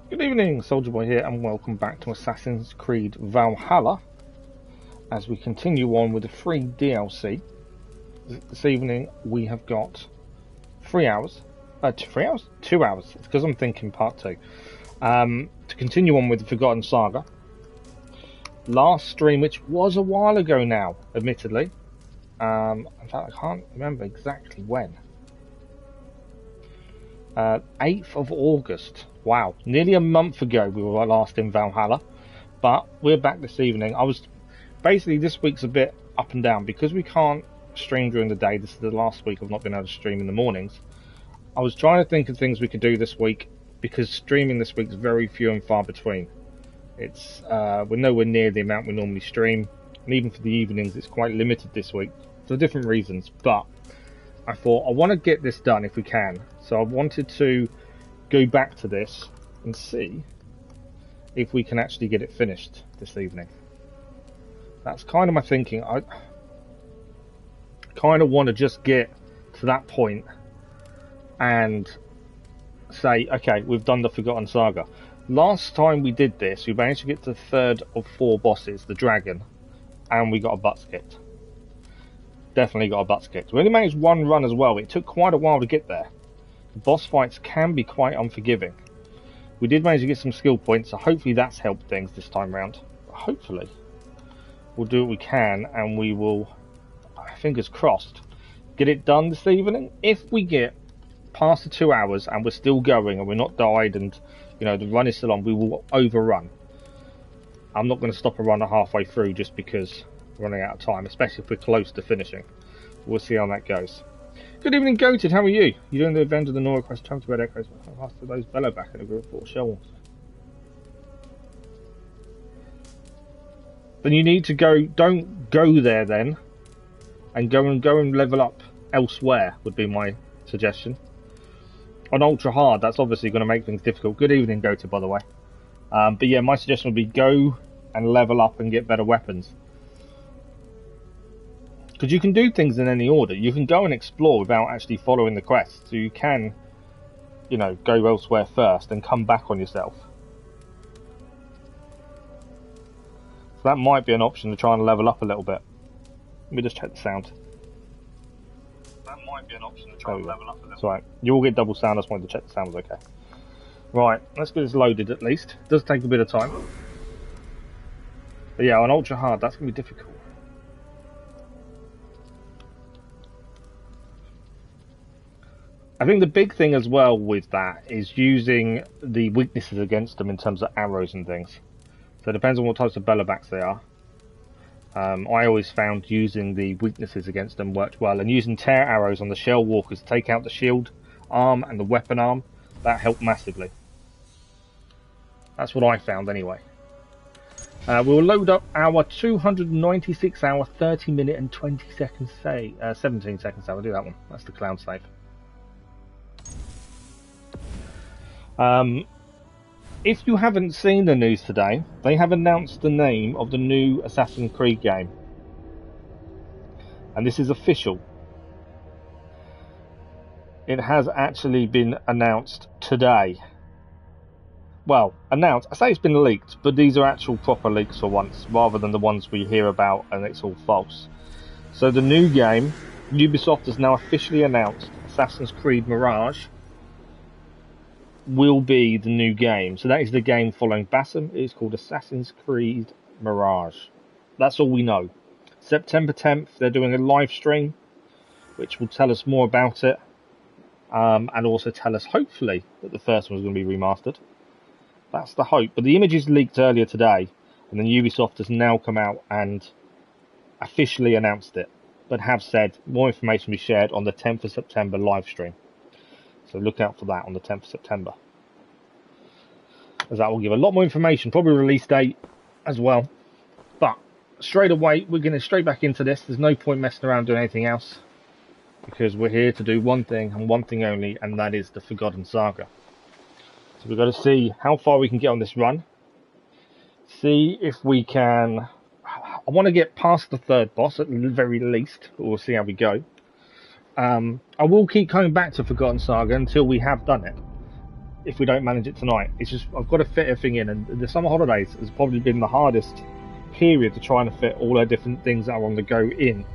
Good evening, Soldier Boy here, and welcome back to Assassin's Creed Valhalla as we continue on with the free DLC. This evening we have got 3 hours. 3 hours? 2 hours. It's because I'm thinking part 2. To continue on with the Forgotton Saga. Last stream, which was a while ago now, admittedly. In fact, I can't remember exactly when. 8th of August. Wow, nearly a month ago we were last in Valhalla, but we're back this evening. Basically this week's a bit up and down because we can't stream during the day. This is the last week I've not been able to stream in the mornings. I was trying to think of things we could do this week because streaming this week is very few and far between. It's we're nowhere near the amount we normally stream, and even for the evenings it's quite limited this week for different reasons. But I thought I want to get this done if we can, so I wanted to go back to this and see if we can actually get it finished this evening. That's kind of my thinking. I kind of want to just get to that point and say, okay, we've done the Forgotton Saga. Last time we did this, we managed to get to the 3rd of 4 bosses, the dragon, and we got a butt kicked. Definitely got a butt kicked. We only managed one run as well. It took quite a while to get there. Boss fights can be quite unforgiving. We did manage to get some skill points, so hopefully that's helped things this time round. Hopefully we'll do what we can, and we will, fingers crossed, get it done this evening. If we get past the 2 hours and we're still going and we're not died and the run is still on, we will overrun. I'm not going to stop a runner halfway through just because we're running out of time, especially if we're close to finishing. We'll see how that goes. Good evening, Goated. How are you? You doing the event of the Nora Quest? Time to Red Echoes after those bellow back in a group 4 shells. Then you need to go. Don't go there then, and go and level up elsewhere. Would be my suggestion. On ultra hard, that's obviously going to make things difficult. Good evening, Goated, by the way. But yeah, my suggestion would be go and level up and get better weapons. Because you can do things in any order. You can go and explore without actually following the quest. So you can, go elsewhere first and come back on yourself. So that might be an option to try and level up a little bit. Let me just check the sound. That might be an option to try and level up a little bit. It's alright. You all get double sound. I just wanted to check the sound was okay. Right, let's get this loaded at least. It does take a bit of time. But yeah, on ultra hard, that's going to be difficult. I think the big thing as well with that is using the weaknesses against them in terms of arrows and things. So it depends on what types of bellowbacks they are. I always found using the weaknesses against them worked well, and using tear arrows on the shell walkers to take out the shield arm and the weapon arm, that helped massively. That's what I found anyway. We'll load up our 296 hour, 30 minute and 20 seconds save. 17 seconds save, I'll do that one. That's the cloud save. If you haven't seen the news today, they have announced the name of the new Assassin's Creed game. And this is official. It has actually been announced today. Well, announced, I say it's been leaked, but these are actual proper leaks for once, rather than the ones we hear about and it's all false. So the new game, Ubisoft has now officially announced Assassin's Creed Mirage will be the new game. So that is the game following Bassam. It is called Assassin's Creed Mirage. That's all we know. September 10th, they're doing a live stream, which will tell us more about it, and also tell us, hopefully, that the first one is going to be remastered. That's the hope. But the images leaked earlier today, and then Ubisoft has now come out and officially announced it, but have said more information will be shared on the 10th of September live stream. So look out for that on the 10th of September. As that will give a lot more information, probably release date as well. But straight away, we're going straight back into this. There's no point messing around doing anything else, because we're here to do one thing and one thing only, and that is the Forgotton Saga. So we've got to see how far we can get on this run. See if we can... I want to get past the 3rd boss at the very least, but we'll see how we go. I will keep coming back to Forgotton Saga until we have done it. if we don't manage it tonight. It's just I've got to fit everything in, and the summer holidays has probably been the hardest period to try and fit all our different things that are on the go in.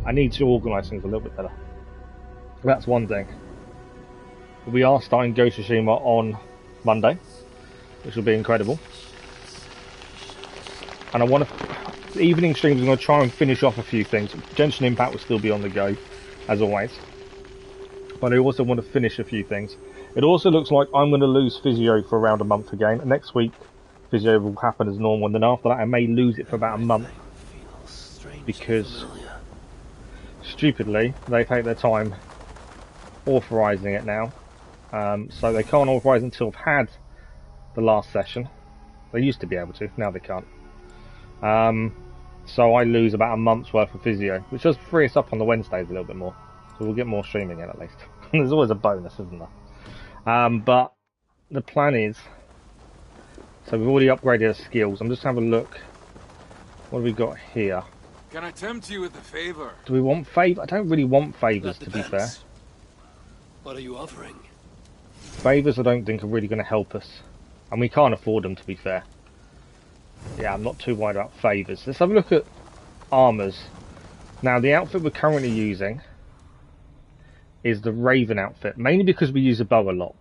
I need to organise things a little bit better. That's one thing. We are starting Ghost of Tsushima on Monday, which will be incredible. And I want to, the evening streams, I'm going to try and finish off a few things. Genshin Impact will still be on the go, as always. But I also want to finish a few things. It also looks like I'm going to lose physio for around a month again. And next week, physio will happen as normal. And then after that, I may lose it for about a month. Because, stupidly, they take their time authorising it now. So they can't authorise until I've had the last session. They used to be able to, now they can't. So I lose about a month's worth of physio, which does free us up on the Wednesdays a little bit more. So we'll get more streaming in at least. There's always a bonus, isn't there? But the plan is, so we've already upgraded our skills. I'm just having a look. What have we got here? Can I tempt you with a favor? Do we want favours? I don't really want favours, to be fair. What are you offering? Favours I don't think are really going to help us. And we can't afford them, to be fair. Yeah, I'm not too worried about favours. Let's have a look at armours. Now, the outfit we're currently using is the Raven outfit, mainly because we use a bow a lot.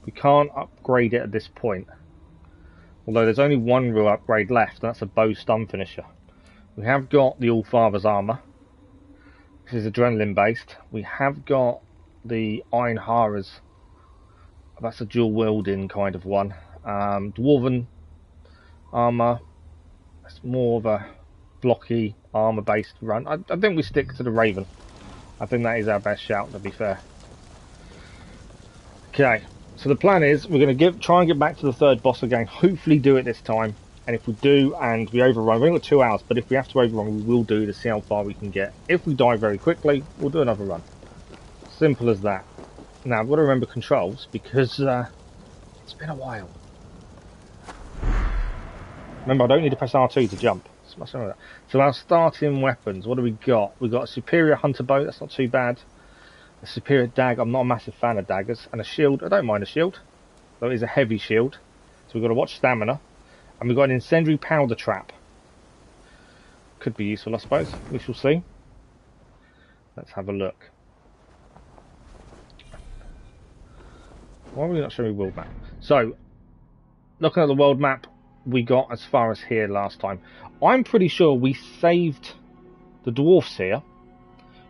We can't upgrade it at this point. Although there's only one real upgrade left, and that's a bow stun finisher. We have got the All-Father's armour. This is adrenaline based. We have got the Iron Hara's. That's a dual wielding kind of one. Dwarven armour. It's more of a blocky armour based run. I think we stick to the Raven. I think that is our best shout, to be fair. Okay, so the plan is we're going to try and get back to the third boss again. Hopefully do it this time. And if we do and we overrun, we've only got 2 hours, but if we have to overrun, we will do to see how far we can get. If we die very quickly, we'll do another run. Simple as that. Now, I've got to remember controls, because it's been a while. Remember, I don't need to press R2 to jump. So our starting weapons, what do we got? We've got a superior hunter bow, that's not too bad. A superior dagger, I'm not a massive fan of daggers. And a shield, I don't mind a shield. Though it is a heavy shield. So we've got to watch stamina. And we've got an incendiary powder trap. Could be useful, I suppose. We shall see. Let's have a look. Why are we not showing the world map? So, looking at the world map, we got as far as here last time. I'm pretty sure we saved the dwarfs here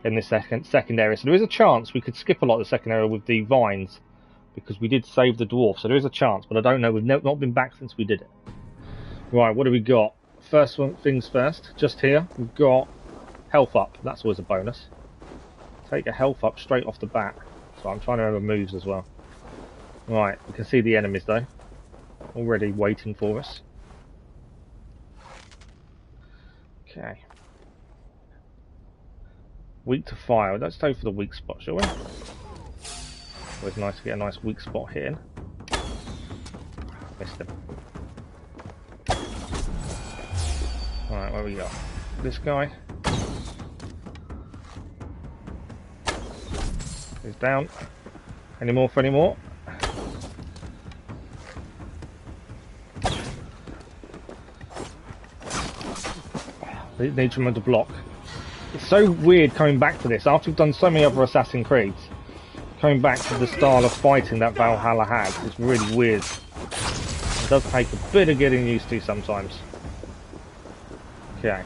in this second area. So there is a chance we could skip a lot of the second area with the vines, because we did save the dwarfs. So there is a chance, but I don't know. We've not been back since we did it. Right, what do we got? First one, things first. Just here, we've got health up. That's always a bonus. Take a health up straight off the bat. So I'm trying to remember moves as well. Right, we can see the enemies though. Already waiting for us. Okay. Weak to fire. Let's go for the weak spot, shall we? Always nice to get a nice weak spot here. Missed him. Alright, where we got? This guy. He's down. Any more for any more? Need to remember to block. It's so weird coming back to this after we've done so many other Assassin's Creeds. Coming back to the style of fighting that Valhalla has, it's really weird. It does take a bit of getting used to sometimes. Okay.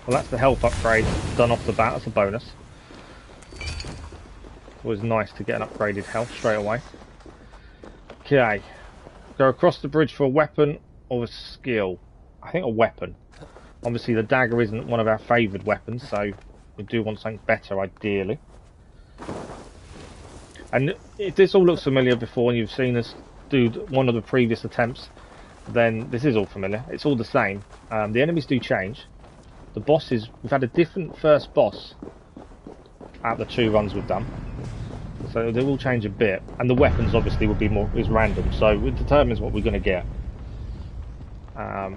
Well, that's the health upgrade done off the bat. That's a bonus. It's always nice to get an upgraded health straight away. Okay. Go across the bridge for a weapon or a skill. I think a weapon. Obviously the dagger isn't one of our favoured weapons, so we do want something better ideally. And if this all looks familiar before and you've seen us do one of the previous attempts, then this is all familiar. It's all the same. The enemies do change. The bosses, we've had a different first boss at the 2 runs we've done. So they will change a bit. And the weapons obviously will be is random, so it determines what we're going to get.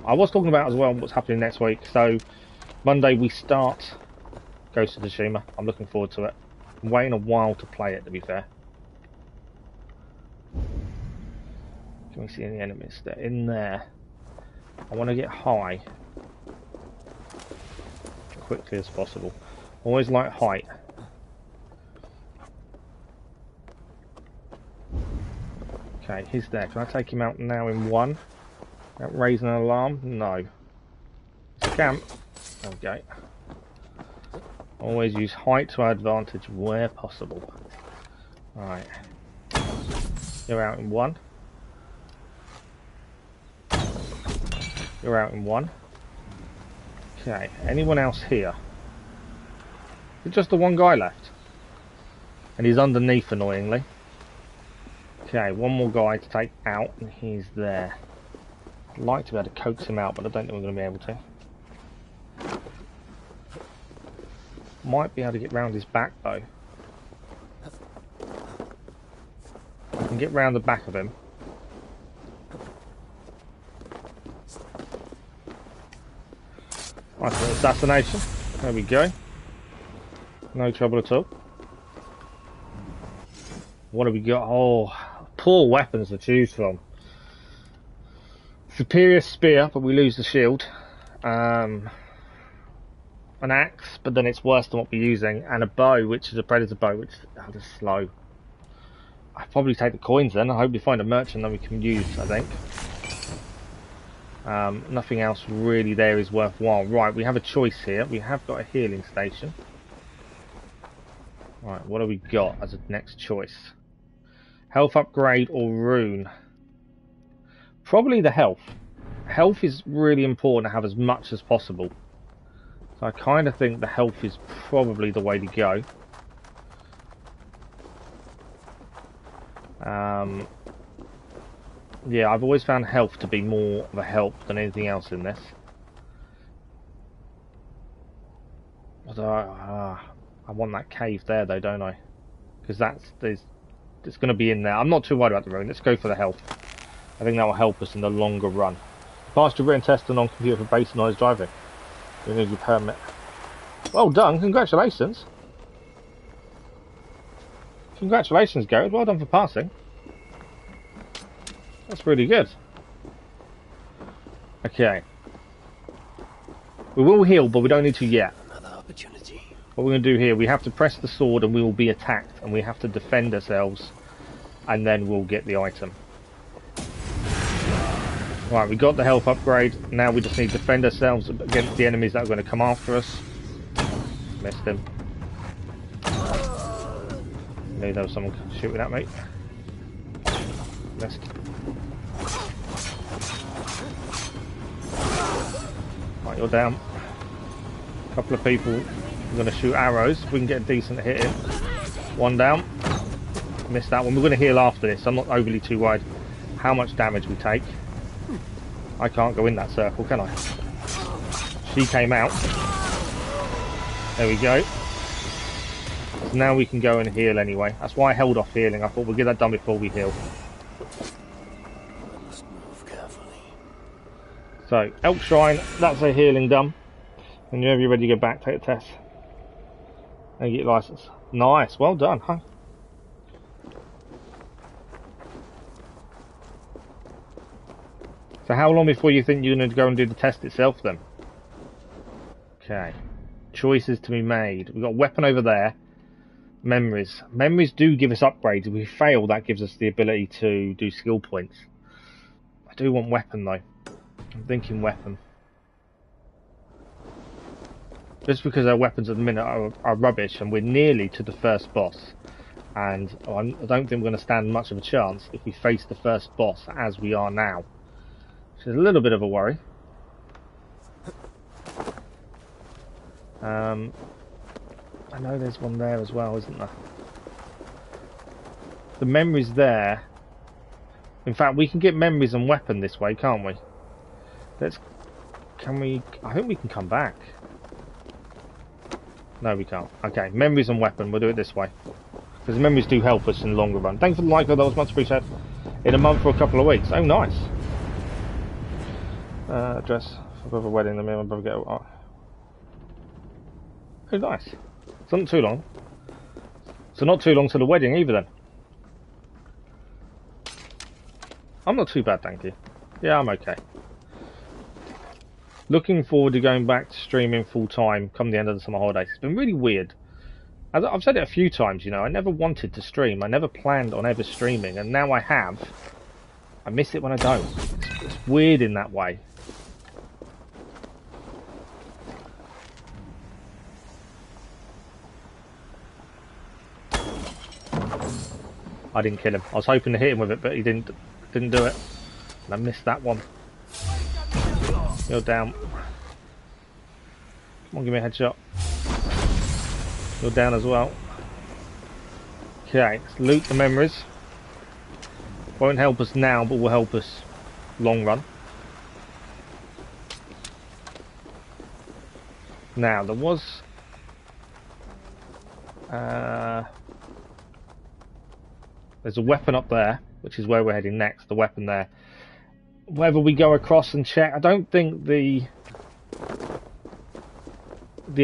I was talking about as well what's happening next week. So Monday we start Ghost of Tsushima. I'm looking forward to it. I'm waiting a while to play it, to be fair. Can we see any enemies? They're in there. I want to get high as quickly as possible. Always like height. Okay, he's there. Can I take him out now in one? Without raising an alarm? No. Camp. Okay. Always use height to our advantage where possible. Alright. You're out in one. You're out in one. Okay, anyone else here? Is just the one guy left? And he's underneath, annoyingly. Okay, one more guy to take out, and he's there. I'd like to be able to coax him out, but I don't think we're going to be able to. Might be able to get round his back, though. I can get round the back of him. Nice little assassination. There we go. No trouble at all. What have we got? Oh, poor weapons to choose from. Superior spear, but we lose the shield. An axe, but then it's worse than what we're using. And a bow, which is a predator bow, which is slow. I'd probably take the coins then. I hope we find a merchant that we can use, I think. Nothing else really there is worthwhile. Right, we have a choice here. We have got a healing station. Right, what do we got as a next choice? Health upgrade or rune? Probably the health. Health is really important to have as much as possible. So I kind of think the health is probably the way to go. Yeah, I've always found health to be more of a help than anything else in this. Although I want that cave there though, don't I? Because it's going to be in there. I'm not too worried about the rune. Let's go for the health. I think that will help us in the longer run. Passed your written test on computer for basic knowledge driving. You need your permit. Well done, congratulations. Congratulations, Garrett. Well done for passing. That's really good. Okay. We will heal, but we don't need to yet. Another opportunity. What we're going to do here, we have to press the sword and we will be attacked, and we have to defend ourselves, and then we'll get the item. Right, we got the health upgrade. Now we just need to defend ourselves against the enemies that are going to come after us. Missed him. Maybe there was someone shooting at me. Missed. Right, you're down. A couple of people are going to shoot arrows. We can get a decent hit in. One down. Missed that one. We're going to heal after this. I'm not overly too worried how much damage we take. I can't go in that circle, can I? She came out. There we go. So now we can go and heal anyway. That's why I held off healing. I thought we'll get that done before we heal. Must move carefully. So, Elk Shrine, that's a healing done. And whenever you're ready to go back, take the test. And get your license. Nice, well done, huh? So how long before you think you're going to go and do the test itself then? Okay. Choices to be made. We've got a weapon over there. Memories. Memories do give us upgrades. If we fail, that gives us the ability to do skill points. I do want weapon though. I'm thinking weapon. Just because our weapons at the minute are rubbish and we're nearly to the first boss. And I don't think we're going to stand much of a chance if we face the first boss as we are now. Which is a little bit of a worry. I know there's one there as well, isn't there? The memory's there. In fact, we can get memories and weapon this way, can't we? Can we? I think we can come back. No, we can't. Okay, memories and weapon. We'll do it this way. Because memories do help us in the longer run. Thanks for the like, that was much appreciated. In a month or a couple of weeks. Oh, nice. Dress for a wedding. Let me and my brother get. Oh, nice. It's not too long. So not too long to the wedding either then. I'm not too bad, thank you. Yeah, I'm okay. Looking forward to going back to streaming full time come the end of the summer holidays. It's been really weird. As I've said it a few times, you know, I never wanted to stream. I never planned on ever streaming, and now I have. I miss it when I don't. It's weird in that way. I didn't kill him. I was hoping to hit him with it, but he didn't do it. And I missed that one. You're down. Come on, give me a headshot. You're down as well. Okay, let's loot the memories. Won't help us now, but will help us long run. Now, there was... there's a weapon up there, which is where we're heading next, the weapon there. Whether we go across and check, I don't think the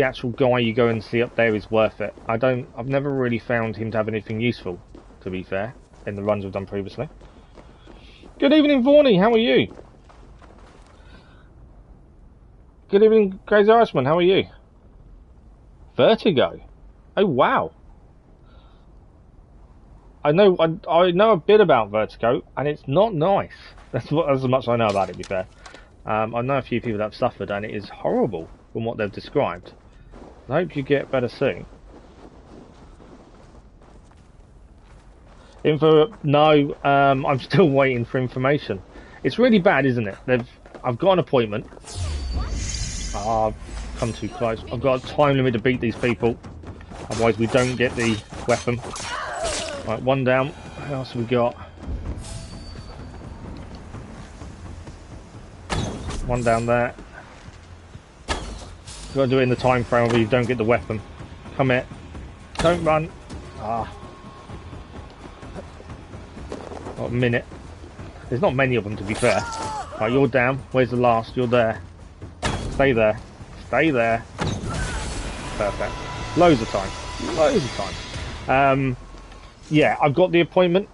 actual guy you go and see up there is worth it. I've never really found him to have anything useful, to be fair, in the runs we've done previously. Good evening, Vaughnie, how are you? Good evening, Crazy Irishman, how are you? Vertigo? Oh wow. I know a bit about Vertigo, and it's not nice. That's as much as I know about it, to be fair. I know a few people that have suffered, and it is horrible from what they've described. I hope you get better soon. Info? No, I'm still waiting for information. It's really bad, isn't it? I've got an appointment. I've come too close. I've got a time limit to beat these people. Otherwise we don't get the weapon. Right, one down. What else have we got? One down there. You've got to do it in the time frame where you don't get the weapon. Come here. Don't run. Ah. Got a minute. There's not many of them, to be fair. Right, you're down. Where's the last? You're there. Stay there. Stay there. Perfect. Loads of time. Loads of time. Yeah, I've got the appointment,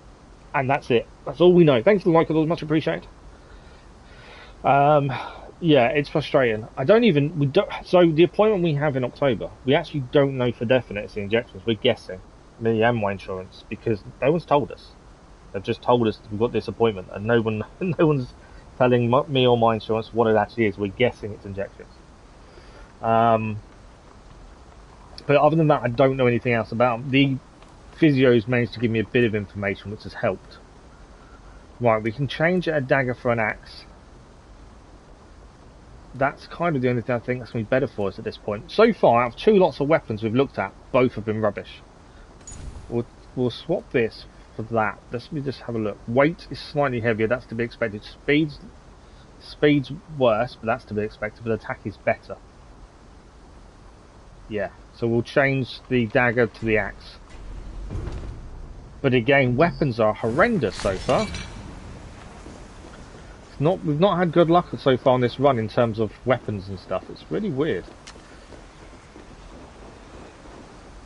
and that's it. That's all we know. Thanks for the like, it was much appreciated. Yeah, it's frustrating. So the appointment we have in October, we actually don't know for definite it's the injections. We're guessing, me and my insurance, because no one's told us. They've just told us we've got this appointment, and no one's telling me or my insurance what it actually is. We're guessing it's injections. But other than that, I don't know anything else about them. The physio's managed to give me a bit of information, which has helped. Right, we can change a dagger for an axe. That's kind of the only thing I think that's going to be better for us at this point. So far, out of 2 lots of weapons we've looked at, both have been rubbish. We'll swap this for that. Let me just have a look. Weight is slightly heavier, that's to be expected. Speed's worse, but that's to be expected. But attack is better. Yeah, so we'll change the dagger to the axe. But again, weapons are horrendous so far. We've not had good luck so far on this run in terms of weapons and stuff. It's really weird.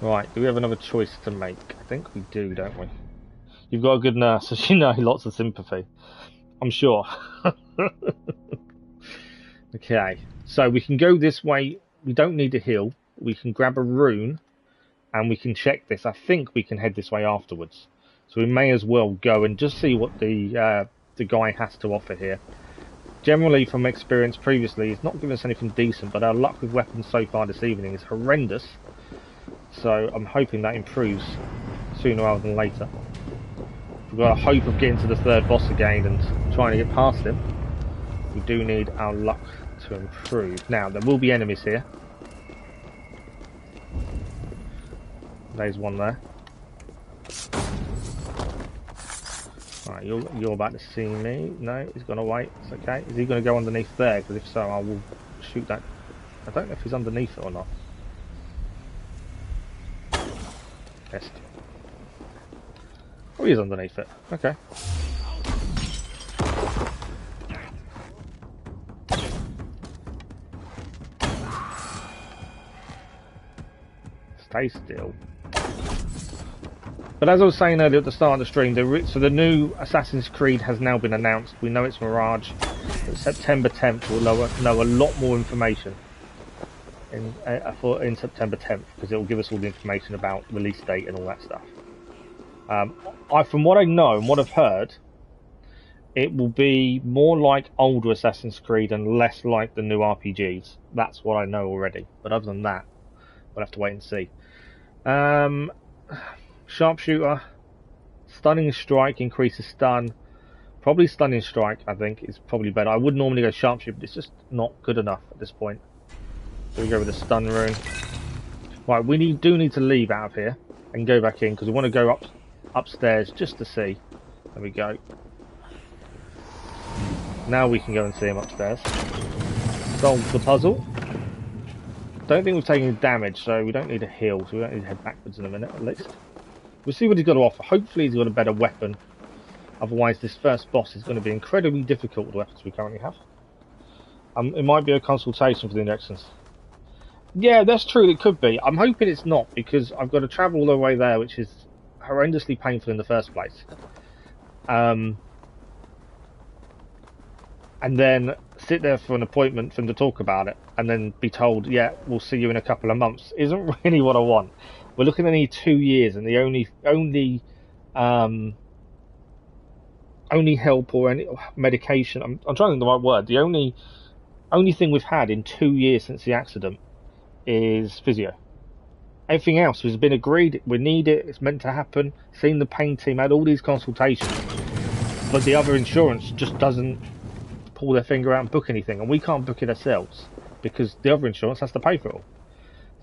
Right, do we have another choice to make? I think we do, don't we? You've got a good nurse, as you know, lots of sympathy. I'm sure. Okay, so we can go this way. We don't need to heal. We can grab a rune, and we can check this. I think we can head this way afterwards. So we may as well go and just see what the guy has to offer here. Generally, from experience previously, he's not given us anything decent, but our luck with weapons so far this evening is horrendous. So I'm hoping that improves sooner rather than later. We've got a hope of getting to the 3rd boss again and trying to get past him. We do need our luck to improve. Now, there will be enemies here. There's one there. Alright, you're about to see me. No, he's gonna wait. It's okay. Is he gonna go underneath there? Because if so, I will shoot that. I don't know if he's underneath it or not. Yes. Oh, he is underneath it. Okay. Stay still. But as I was saying earlier at the start of the stream, so the new Assassin's Creed has now been announced. We know it's Mirage. But September 10th we'll know a lot more information in September 10th, because it will give us all the information about release date and all that stuff. From what I know and what I've heard, it will be more like older Assassin's Creed and less like the new RPGs. That's what I know already. But other than that, we'll have to wait and see. Sharpshooter, Stunning Strike increases stun. Probably Stunning Strike, I think, is probably better. I would normally go Sharpshooter, but it's just not good enough at this point. So we go with the Stun Rune. Right, we do need to leave out of here and go back in, because we want to go upstairs just to see. There we go. Now we can go and see him upstairs. Solve the puzzle. Don't think we've taken damage, so we don't need a heal, so we don't need to head backwards in a minute at least. We'll see what he's got to offer. Hopefully he's got a better weapon. Otherwise this first boss is going to be incredibly difficult with the weapons we currently have. It might be a consultation for the injections. Yeah, that's true, it could be. I'm hoping it's not, because I've got to travel all the way there, which is horrendously painful in the first place. And then sit there for an appointment for them to talk about it, and then be told, yeah, we'll see you in a couple of months, isn't really what I want. We're looking at only 2 years, and the only help or any medication, I'm trying to think the right word, the only thing we've had in 2 years since the accident is physio. Everything else has been agreed, we need it, it's meant to happen. Seen the pain team, had all these consultations, but the other insurance just doesn't pull their finger out and book anything, and we can't book it ourselves because the other insurance has to pay for it all.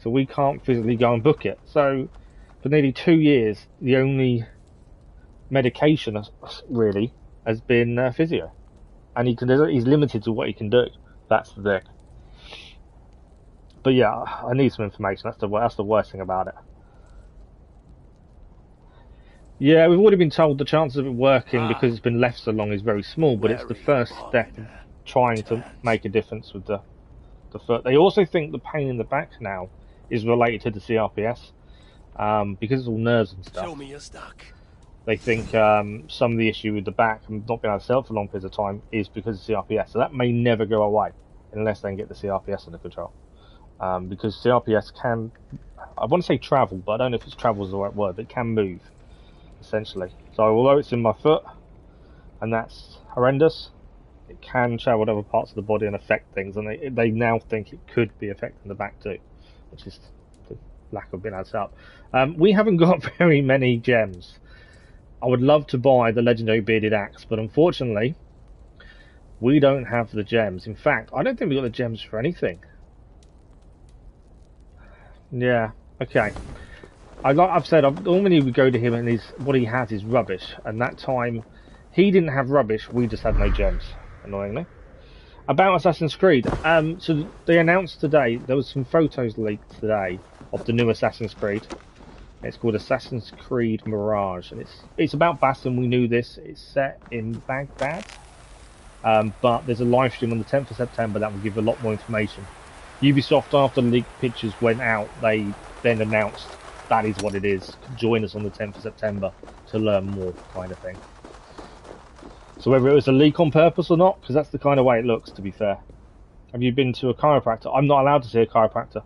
So we can't physically go and book it. So for nearly 2 years, the only medication really has been physio, and he's limited to what he can do. That's the thing. But yeah, I need some information. That's the worst thing about it. Yeah, we've already been told the chances of it working because it's been left so long is very small, but it's the first step of trying to make a difference with the foot. They also think the pain in the back now is related to the CRPS, because it's all nerves and stuff. Show me your stock. They think some of the issue with the back and not being able to sell for long periods of time is because of CRPS. So that may never go away unless they can get the CRPS under control. Because CRPS can, I want to say travel, but I don't know if it's travel is the right word, but it can move, essentially. So although it's in my foot, and that's horrendous, it can travel to other parts of the body and affect things, and they now think it could be affecting the back too, which is the lack of being able to set up. We haven't got very many gems. I would love to buy the legendary bearded axe, but unfortunately we don't have the gems. In fact, I don't think we got the gems for anything. Yeah, okay. I've said, normally we go to him and what he has is rubbish, and that time he didn't have rubbish, we just had no gems, annoyingly. About Assassin's Creed, so they announced today, there was some photos leaked today of the new Assassin's Creed. It's called Assassin's Creed Mirage, and it's about Basim. We knew this. It's set in Baghdad, but there's a live stream on the 10th of September that will give a lot more information. Ubisoft, after the leaked pictures went out, they then announced that is what it is. Join us on the 10th of September to learn more, kind of thing. So whether it was a leak on purpose or not, because that's the kind of way it looks, to be fair. Have you been to a chiropractor? I'm not allowed to see a chiropractor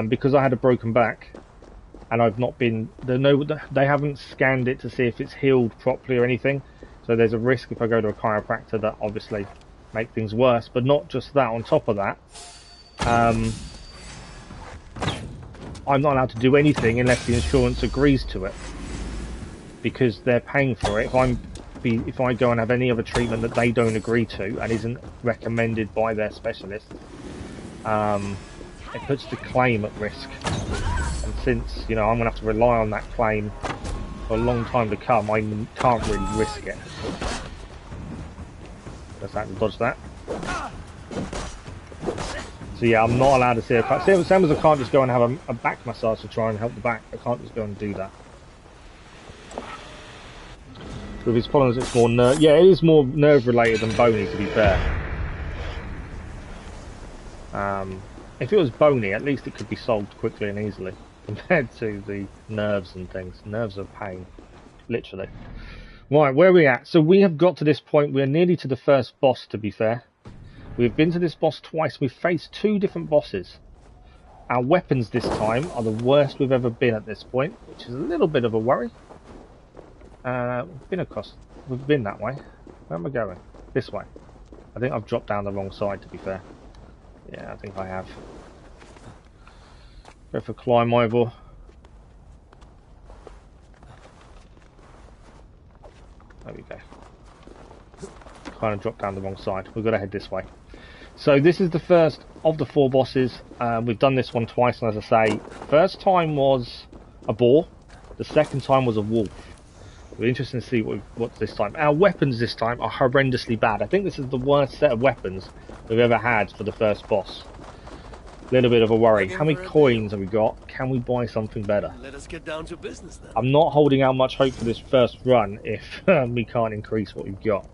because I had a broken back. And I've not been, they haven't scanned it to see if it's healed properly or anything. So there's a risk if I go to a chiropractor that obviously make things worse. But not just that, on top of that, I'm not allowed to do anything unless the insurance agrees to it, because they're paying for it. If I go and have any other treatment that they don't agree to and isn't recommended by their specialist, it puts the claim at risk. And since, I'm going to have to rely on that claim for a long time to come, I can't really risk it. Just have to dodge that. So yeah, I'm not allowed to see a same as I can't just go and have a back massage to try and help the back. I can't just go and do that. With his problems, it's more it is more nerve related than bony, to be fair. If it was bony, at least it could be solved quickly and easily. compared to the nerves and things. Nerves are pain, literally. Right, where are we at? So we have got to this point. We're nearly to the first boss, to be fair. We've been to this boss twice. We've faced 2 different bosses. Our weapons this time are the worst we've ever been at this point, which is a little bit of a worry. We've been that way. Where am I going? This way. I think I've dropped down the wrong side, to be fair. Yeah, I think I have. Go for climb over. There we go. Kind of dropped down the wrong side. We've got to head this way. So this is the first of the 4 bosses. We've done this one twice, and as I say, first time was a boar. The second time was a wolf. We're interested to see what's this time. Our weapons this time are horrendously bad. I think this is the worst set of weapons we've ever had for the first boss. Little bit of a worry. How many coins have we got? Can we buy something better? Let us get down to business then. I'm not holding out much hope for this first run if we can't increase what we've got.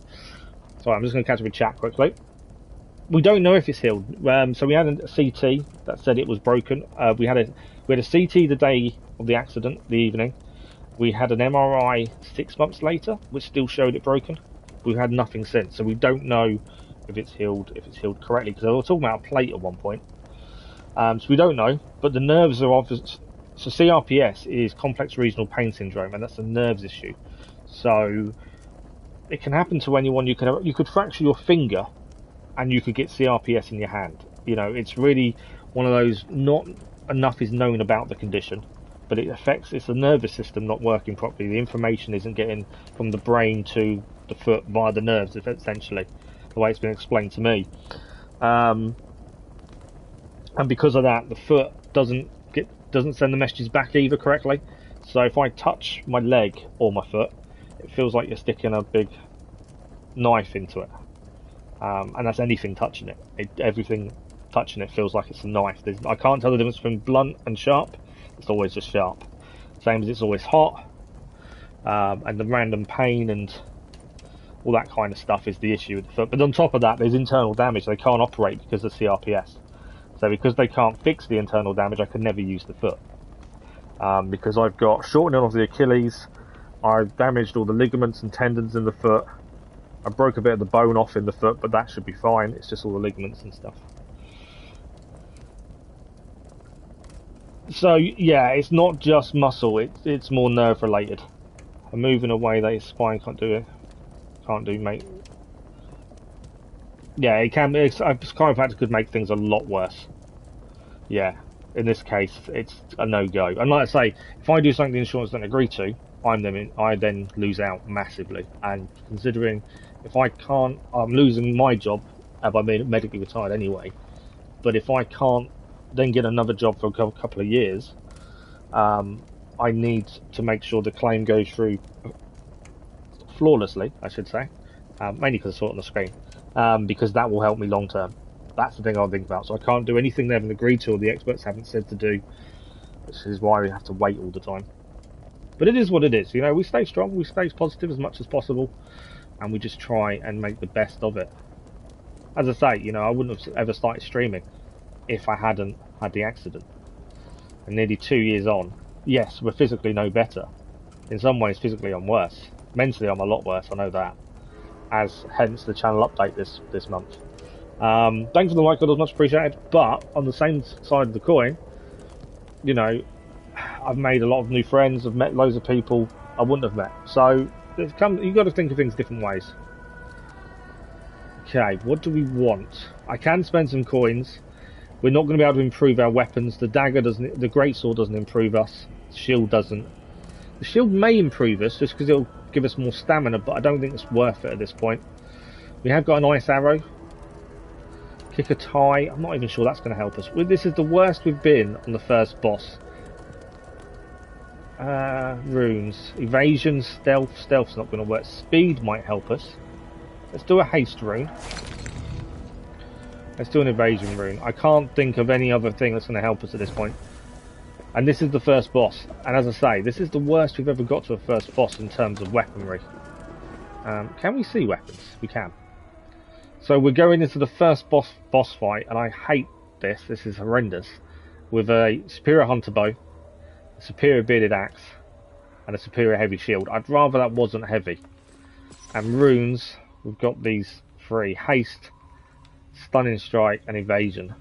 So I'm just going to catch up with chat quickly. We don't know if it's healed. So we had a CT that said it was broken. We had a CT the day of the accident, the evening. We had an MRI 6 months later, which still showed it broken. We've had nothing since, so we don't know if it's healed correctly. Because I was talking about a plate at one point. So we don't know, but the nerves are obvious. So CRPS is complex regional pain syndrome, and that's a nerves issue. So it can happen to anyone. You could fracture your finger, and you could get CRPS in your hand. You know, it's really one of those. Not enough is known about the condition, but it's the nervous system not working properly. The information isn't getting from the brain to the foot via the nerves, essentially, the way it's been explained to me. And because of that, the foot doesn't send the messages back either correctly. So if I touch my leg or my foot, it feels like you're sticking a big knife into it. And that's anything touching it. Everything touching it feels like it's a knife. I can't tell the difference between blunt and sharp. It's always just sharp. Same as it's always hot. And the random pain and all that kind of stuff is the issue with the foot. But on top of that, there's internal damage. They can't operate because of CRPS. So because they can't fix the internal damage, I could never use the foot. Because I've got shortening of the Achilles, I've damaged all the ligaments and tendons in the foot, I broke a bit of the bone off in the foot, but that should be fine, it's just all the ligaments and stuff. So yeah, it's not just muscle, it's more nerve related. I'm moving away that his spine can't do, mate. Yeah, it can. Chiropractor could make things a lot worse. Yeah, in this case, it's a no-go. And like I say, if I do something the insurance don't agree to, I then lose out massively. And considering if I can't, I'm losing my job. Have I been medically retired anyway? But if I can't then get another job for a couple of years, I need to make sure the claim goes through flawlessly, I should say. Mainly because I saw it on the screen. Because that will help me long term. That's the thing I'll think about. So I can't do anything they haven't agreed to or the experts haven't said to do, which is why we have to wait all the time. But it is what it is. You know, we stay strong, we stay positive as much as possible, and we just try and make the best of it. As I say, you know, I wouldn't have ever started streaming if I hadn't had the accident. And nearly 2 years on, yes, we're physically no better. In some ways, physically I'm worse. Mentally, I'm a lot worse. I know that. As hence the channel update this month. Thanks for the like, it was much appreciated. But on the same side of the coin, you know, I've made a lot of new friends. I've met loads of people I wouldn't have met. So you've got to think of things different ways. Okay, what do we want? I can spend some coins. We're not going to be able to improve our weapons. The dagger doesn't. The greatsword doesn't improve us. The shield doesn't. The shield may improve us just because it'll give us more stamina, but I don't think it's worth it at this point. We have got an ice arrow. Kick a tie. I'm not even sure that's going to help us. This is the worst we've been on the first boss. Runes. Evasion, stealth. Stealth's not going to work. Speed might help us. Let's do a haste rune. Let's do an evasion rune. I can't think of any other thing that's going to help us at this point. And this is the first boss. And as I say, this is the worst we've ever got to a first boss in terms of weaponry. Can we see weapons? We can. So we're going into the first boss fight, and I hate this. This is horrendous. With a superior hunter bow, a superior bearded axe, and a superior heavy shield. I'd rather that wasn't heavy. And runes, we've got these 3: haste, stunning strike, and evasion.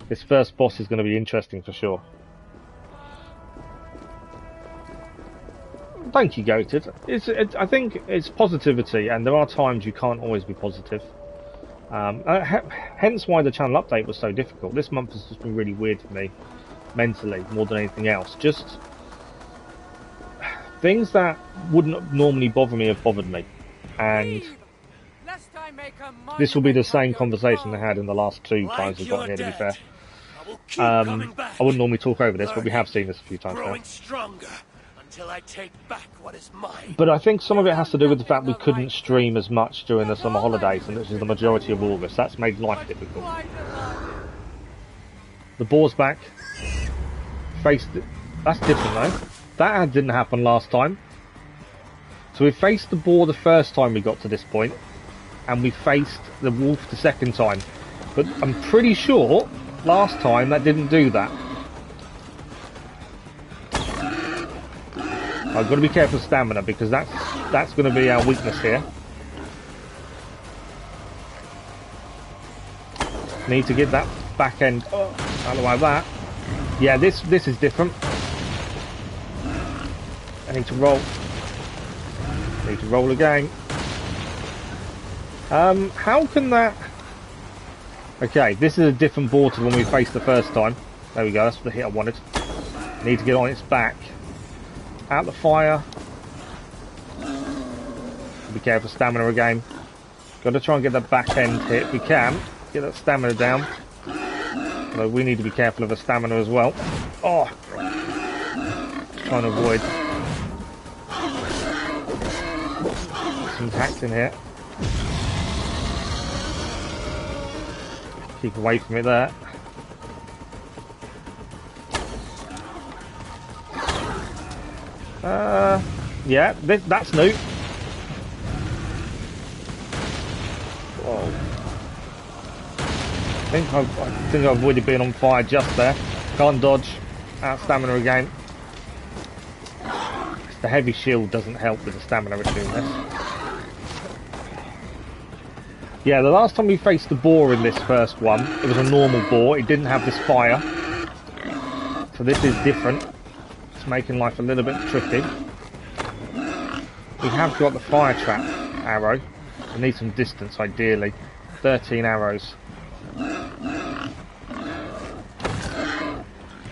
This first boss is going to be interesting for sure. Thank you, Goated. I think it's positivity, and there are times you can't always be positive. Hence why the channel update was so difficult. This month has just been really weird for me, mentally, more than anything else. Just things that wouldn't normally bother me have bothered me. And this will be the same conversation I had in the last 2 times we've gotten here, to be fair. I wouldn't normally talk over this, but we have seen this a few times now. Until I take back what is mine. But I think some of it has to do with the fact we couldn't stream as much during the summer holidays, and this is the majority of August. That's made life difficult. The boar's back. Faced it. That's different though. That didn't happen last time. So we faced the boar the first time we got to this point, and we faced the wolf the second time. But I'm pretty sure last time that didn't do that. I've got to be careful of stamina, because that's going to be our weakness here. Need to get that back end out of the way of that. Yeah, this is different. I need to roll. Need to roll again. How can that... Okay, this is a different board to the one we faced the first time. There we go, that's the hit I wanted. Need to get on its back. Out the fire. Be careful, stamina again. Got to try and get that back end hit if we can. Get that stamina down. Although we need to be careful of the stamina as well. Oh! Trying to avoid some attacks in here. Keep away from it there. Yeah, that's new. Whoa. I think I avoided being on fire just there. Can't dodge. Out stamina again. The heavy shield doesn't help with the stamina issue in this. Yeah, the last time we faced the boar in this first one, it was a normal boar. It didn't have this fire. So this is different. It's making life a little bit tricky. We have got the fire trap arrow. We need some distance, ideally. 13 arrows.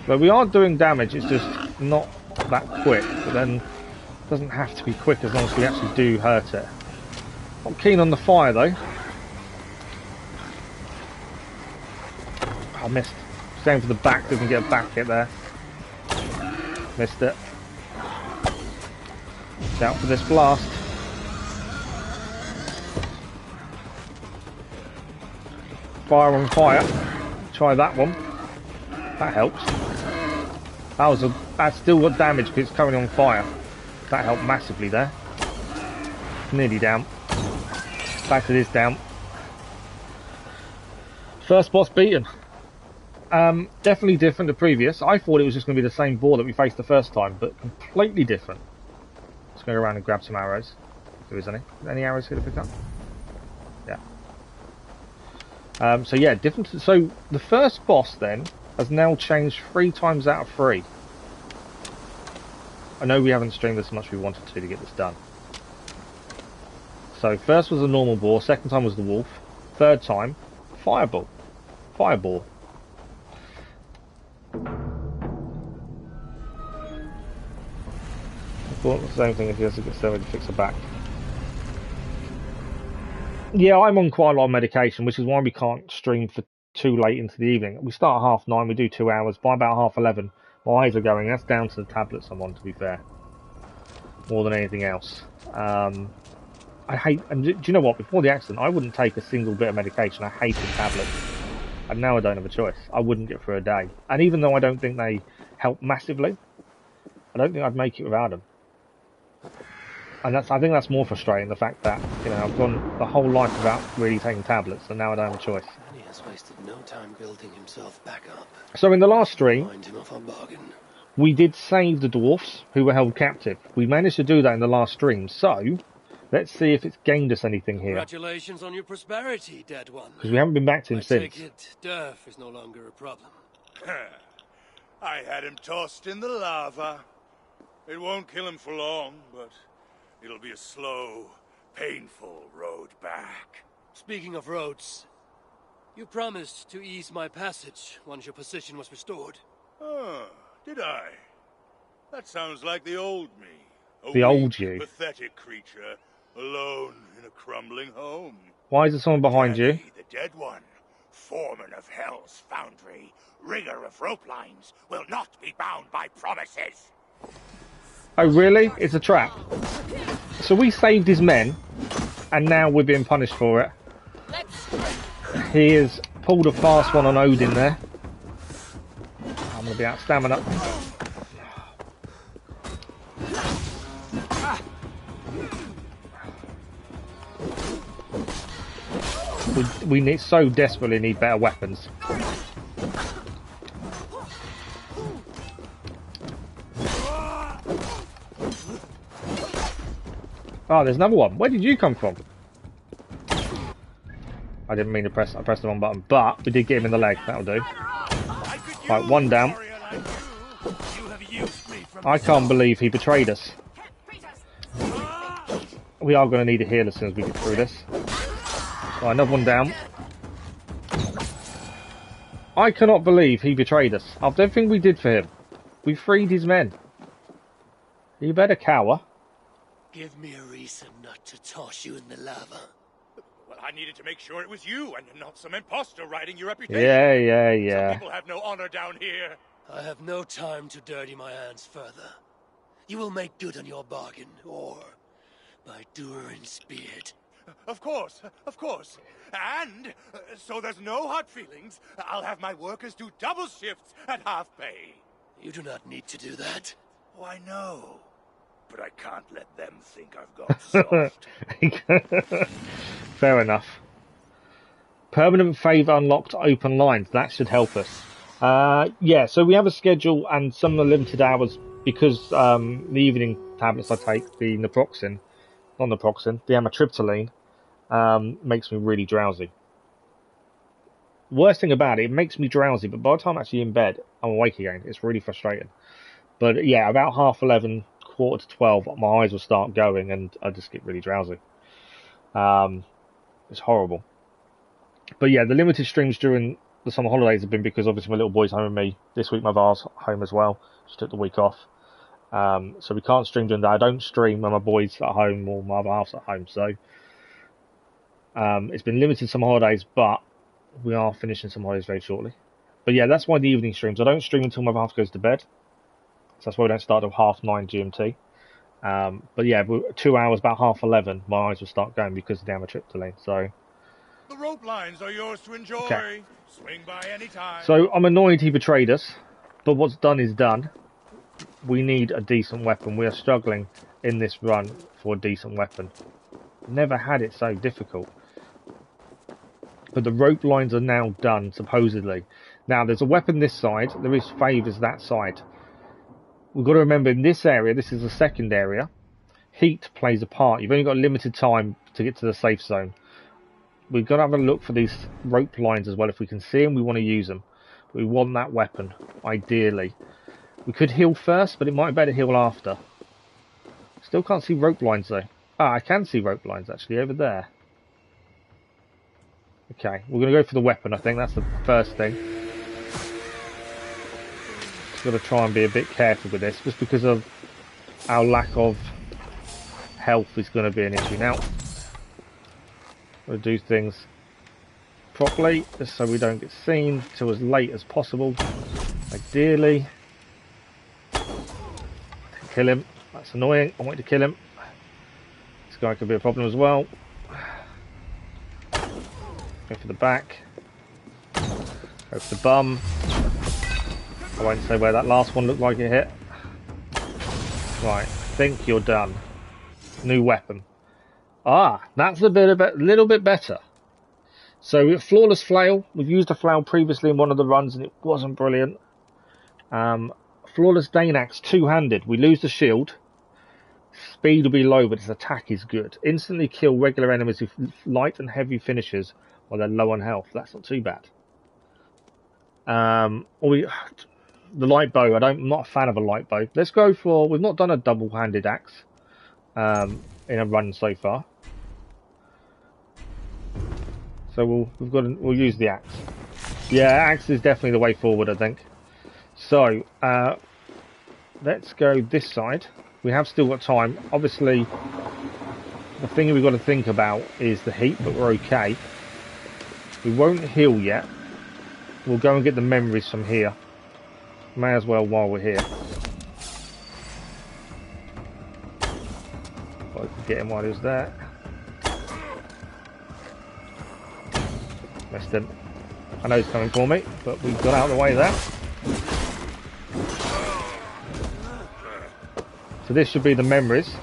But we are doing damage, it's just not that quick. But then it doesn't have to be quick as long as we actually do hurt it. I'm keen on the fire though. I missed. Same for the back, didn't get a back hit there. Missed it. Watch out for this blast. Fire on fire. Try that one. That helps. That still got damage because it's currently on fire. That helped massively there. Nearly down. Back to this down. First boss beaten. Definitely different to previous. I thought it was just going to be the same boar that we faced the first time, but completely different. Let's go around and grab some arrows. If there is any. Any arrows here to pick up? Yeah. So yeah, different. So the first boss then has now changed 3 times out of 3. I know we haven't streamed this much as we wanted to get this done. So first was a normal boar, second time was the wolf, third time, fireball. Fireball. I thought the same thing if he has to get somebody to fix her back. Yeah, I'm on quite a lot of medication, which is why we can't stream for too late into the evening. We start at 9:30, we do 2 hours. By about 11:30, my eyes are going. That's down to the tablets I'm on, to be fair. More than anything else. I hate, and do you know what? Before the accident, I wouldn't take a single bit of medication. I hated tablets. And now I don't have a choice. I wouldn't get through a day. And even though I don't think they help massively, I don't think I'd make it without them. And I think that's more frustrating, the fact that, you know, I've gone the whole life without really taking tablets, and now I don't have a choice. And he has wasted no time building himself back up. So in the last stream, We did save the dwarfs who were held captive. We managed to do that in the last stream, so let's see if it's gained us anything here. Congratulations on your prosperity, dead one. Because we haven't been back to him since. I take it death is no longer a problem. I had him tossed in the lava. It won't kill him for long, but it'll be a slow, painful road back. Speaking of roads, you promised to ease my passage once your position was restored. Oh, did I? That sounds like the old me. The old you. Pathetic creature, alone in a crumbling home. Why is there someone behind you? The dead one, foreman of Hell's foundry, rigger of rope lines, will not be bound by promises. Oh, really? It's a trap. So we saved his men, and now we're being punished for it. He has pulled a fast one on Odin there. I'm going to be out of stamina. We so desperately need better weapons. Oh, there's another one. Where did you come from? I didn't mean to press. I pressed the wrong button, but we did get him in the leg. That'll do. Right, one down. I can't believe he betrayed us. We are going to need a heal as soon as we get through this. Right, another one down. I cannot believe he betrayed us. After everything we did for him, we freed his men. You better cower. Give me a reason not to toss you in the lava. Well, I needed to make sure it was you and not some imposter riding your reputation. Yeah. Some people have no honor down here. I have no time to dirty my hands further. You will make good on your bargain, or by Durin's beard. Of course. And, so there's no hard feelings, I'll have my workers do double shifts at half pay. You do not need to do that. Oh, I know. But I can't let them think I've gone soft. Fair enough. Permanent favour unlocked open lines. That should help us. Yeah, so we have a schedule and some of the limited hours because the evening tablets I take, the naproxen, not naproxen, the amitriptyline, makes me really drowsy. Worst thing about it makes me drowsy, but by the time I'm actually in bed, I'm awake again. It's really frustrating. But yeah, about 11:30, 11:45, my eyes will start going and I just get really drowsy. It's horrible. But yeah, the limited streams during the summer holidays have been because obviously my little boy's home with me. This week my Var's home as well. She took the week off. So we can't stream during that. I don't stream when my boy's at home or my other half's at home. So it's been limited summer holidays, but we are finishing some holidays very shortly. But yeah, that's why the evening streams. I don't stream until my other half goes to bed. So that's why we don't start till 9:30 GMT. But yeah, 2 hours, about 11:30, my eyes will start going because of the amitriptyline. So the rope lines are yours to enjoy. Okay. Swing by any time. So I'm annoyed he betrayed us, but what's done is done. We need a decent weapon. We are struggling in this run for a decent weapon. Never had it so difficult. But the rope lines are now done, supposedly. Now, there's a weapon this side. There is favours that side. We've got to remember, in this area, this is the second area, heat plays a part. You've only got limited time to get to the safe zone. We've got to have a look for these rope lines as well. If we can see them, we want to use them. We want that weapon, ideally. We could heal first, but it might be better heal after. Still can't see rope lines, though. Ah, I can see rope lines, actually, over there. Okay, we're going to go for the weapon, I think. That's the first thing. Just got to try and be a bit careful with this, just because of our lack of health is going to be an issue. Now, we'll do things properly, just so we don't get seen till as late as possible. Ideally. Kill him. That's annoying. I want to kill him. This guy could be a problem as well. Go for the back. Go for the bum. I won't say where that last one looked like it hit. Right, I think you're done. New weapon. Ah, that's a little bit better. So we have flawless flail. We've used a flail previously in one of the runs and it wasn't brilliant. Flawless Dane Axe, two-handed. We lose the shield. Speed will be low, but its attack is good. Instantly kill regular enemies with light and heavy finishes while they're low on health. That's not too bad. The light bow. I'm not a fan of a light bow. Let's go for. We've not done a double-handed axe in a run so far. So we'll use the axe. Yeah, axe is definitely the way forward, I think. So let's go this side. We have still got time. Obviously, the thing we've got to think about is the heat, but we're okay. We won't heal yet. We'll go and get the memories from here. May as well while we're here. I could get him while he was there. Missed him. I know he's coming for me, but we got out of the way there. So this should be the memories.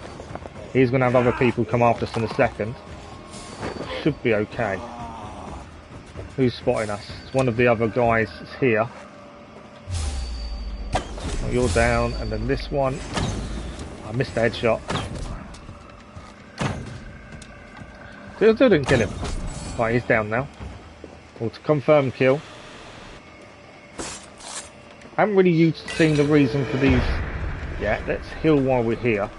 He's going to have other people come after us in a second. Should be okay. Who's spotting us? It's one of the other guys that's here. Oh, you're down, and then this one. I missed the headshot. Still didn't kill him. Right, he's down now. Well, to confirm kill. I haven't really seen the reason for these. Yeah, let's heal while we're here.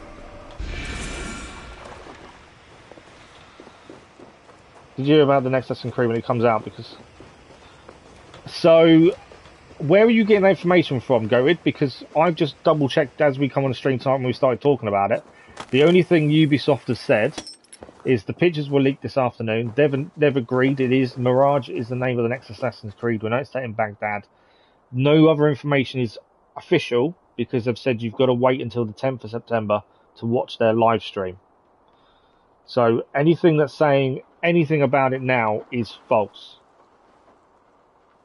Did you hear about the next sCreed when it comes out? So, where are you getting that information from, Goated? Because I've just double checked as we come on the stream tonight when we started talking about it. The only thing Ubisoft has said is the pictures were leaked this afternoon. They've agreed it is Mirage is the name of the next Assassin's Creed. We know it's set in Baghdad. No other information is official because they've said you've got to wait until the 10th of September to watch their live stream. So anything that's saying anything about it now is false.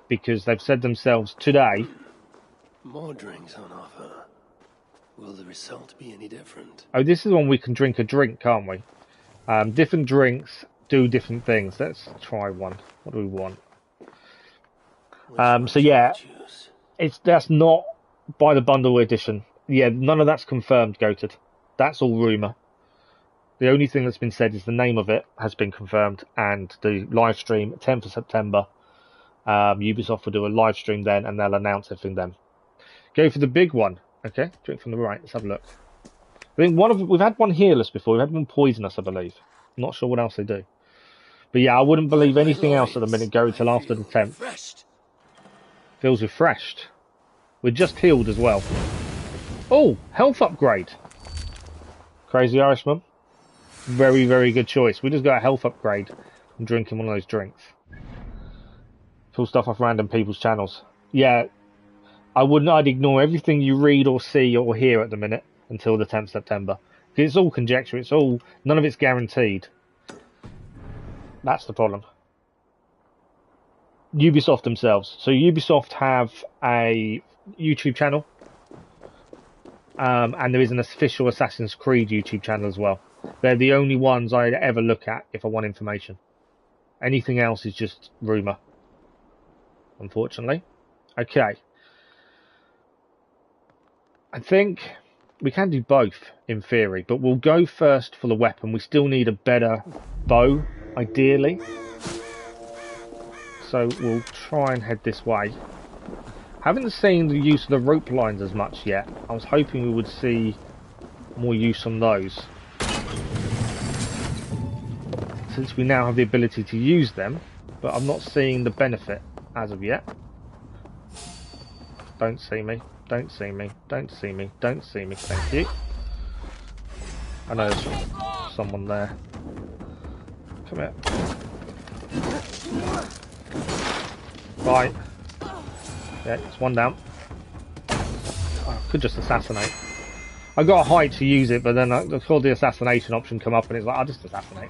Because they've said themselves today. More drinks on offer. Will the result be any different? Oh, this is when we can drink a drink, can't we? Different drinks do different things. Let's try one. What do we want? So yeah, that's not by the bundle edition. Yeah, none of that's confirmed, Goated. That's all rumour. The only thing that's been said is the name of it has been confirmed, and the live stream, 10th of September. Ubisoft will do a live stream then, and they'll announce everything then. Go for the big one. Okay, drink from the right. Let's have a look. I think we've had one healers before. We've had one poisonous, I believe. I'm not sure what else they do. But yeah, I wouldn't believe anything else at the minute go until after the 10th. Feels refreshed. We're just healed as well. Oh, health upgrade. Crazy Irishman. Very, very good choice. We just got a health upgrade from drinking one of those drinks. Pull stuff off random people's channels. Yeah, I'd ignore everything you read or see or hear at the minute until the 10th September. Because it's all conjecture. None of it's guaranteed. That's the problem. Ubisoft themselves. So Ubisoft have a YouTube channel. And there is an official Assassin's Creed YouTube channel as well. They're the only ones I'd ever look at if I want information. Anything else is just rumour. Unfortunately. Okay. I think we can do both in theory, but we'll go first for the weapon. We still need a better bow, ideally. So we'll try and head this way. Haven't seen the use of the rope lines as much yet. I was hoping we would see more use on those. Since we now have the ability to use them, but I'm not seeing the benefit as of yet. Don't see me. Don't see me. Don't see me. Don't see me. Thank you. I know there's someone there. Come here. Right. Yeah, it's one down. I could just assassinate. I got a height to use it, but then I saw the assassination option come up and it's like, I'll just assassinate.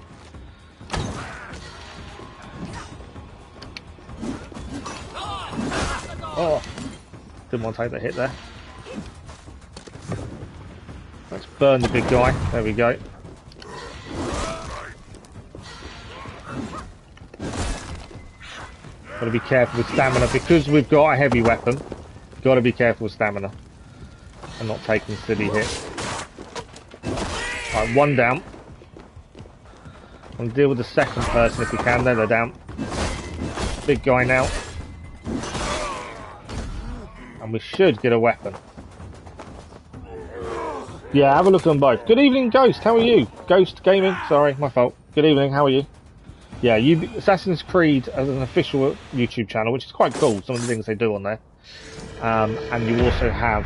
Oh, didn't want to take the hit there. Let's burn the big guy. There we go. Got to be careful with stamina because we've got a heavy weapon. Got to be careful with stamina. and not taking silly hits. Right, one down. We'll deal with the second person if we can. There, they're down. Big guy now. And we should get a weapon. Yeah, have a look on both. Good evening, Ghost. How are you? Ghost Gaming. Sorry, my fault. Good evening. How are you? Yeah, Assassin's Creed as an official YouTube channel, which is quite cool. Some of the things they do on there. And you also have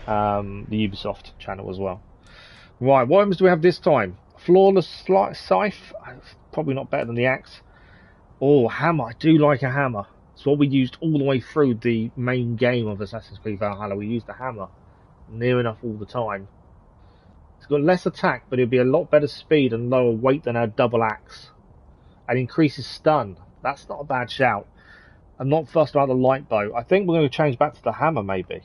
the Ubisoft channel as well. Right, what items do we have this time? Flawless scythe. Probably not better than the axe. Oh, hammer. I do like a hammer. It's what we used all the way through the main game of Assassin's Creed Valhalla. We used the hammer near enough all the time. It's got less attack, but it'll be a lot better speed and lower weight than our double axe. And increases stun. That's not a bad shout. I'm not fussed about the light bow. I think we're going to change back to the hammer, maybe.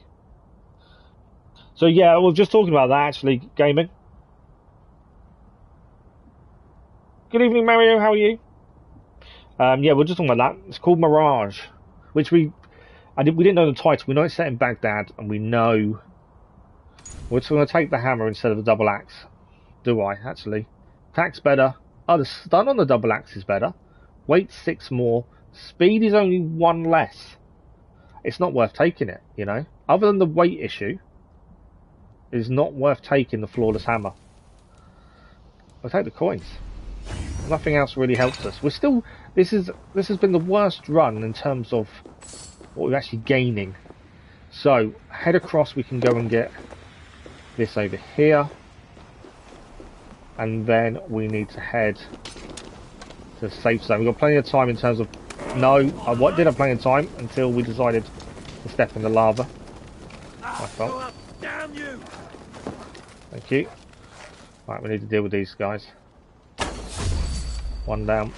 So yeah, we're just talking about that actually, gaming. Good evening, Mario. How are you? Yeah, we're just talking about that. It's called Mirage, which we didn't know the title. We know it's set in Baghdad, and we know we're just going to take the hammer instead of the double axe. Do I actually? Attack's better. Oh, the stun on the double axe is better. Weight 6 more. Speed is only 1 less. It's not worth taking it, you know. Other than the weight issue, it's not worth taking the flawless hammer. I'll take the coins. Nothing else really helps us. We're still. This has been the worst run in terms of what we're actually gaining. So head across. We can go and get this over here, and then we need to head to the safe zone. We've got plenty of time in terms of. No, I did have plenty of time until we decided to step in the lava. My fault. Damn you! Thank you. Right, we need to deal with these guys. One down.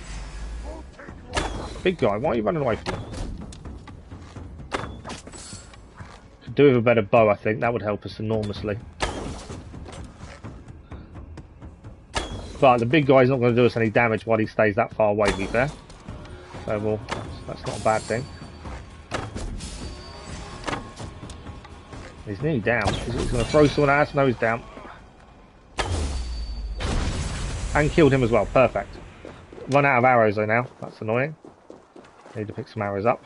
Big guy, why are you running away from me? Could do with a better bow, I think. That would help us enormously. But the big guy's not going to do us any damage while he stays that far away, to be fair. So, well, that's not a bad thing. He's nearly down. He's going to throw someone at us. No, he's down. And killed him as well. Perfect. Run out of arrows though now. That's annoying. Need to pick some arrows up.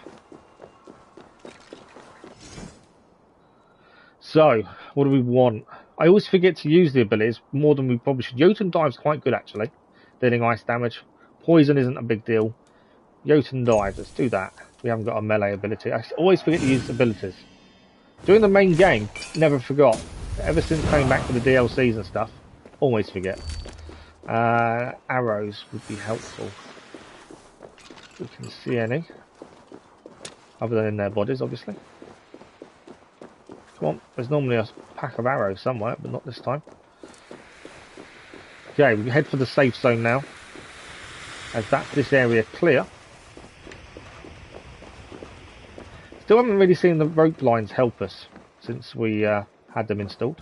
So, what do we want? I always forget to use the abilities more than we probably should. Jotun Dive's quite good actually. Dealing ice damage. Poison isn't a big deal. Jotun Dive, let's do that. We haven't got a melee ability. I always forget to use abilities. During the main game, never forgot. Ever since coming back for the DLCs and stuff, always forget. Arrows would be helpful. If we can see any. Other than in their bodies, obviously. Come on, there's normally a pack of arrows somewhere, but not this time. Okay, we can head for the safe zone now. As that's this area clear. Still haven't really seen the rope lines help us since we had them installed.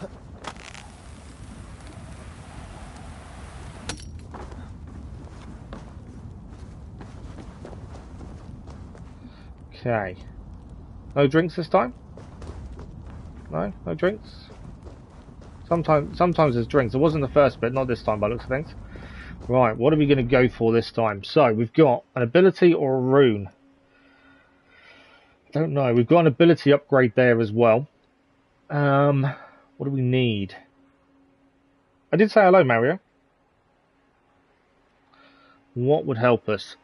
Okay. No drinks this time? No? No drinks? Sometimes there's drinks. It wasn't the first bit, not this time by the looks of things. Right, what are we going to go for this time? So, we've got an ability or a rune. I don't know. We've got an ability upgrade there as well. What do we need? I did say hello, Mario. What would help us?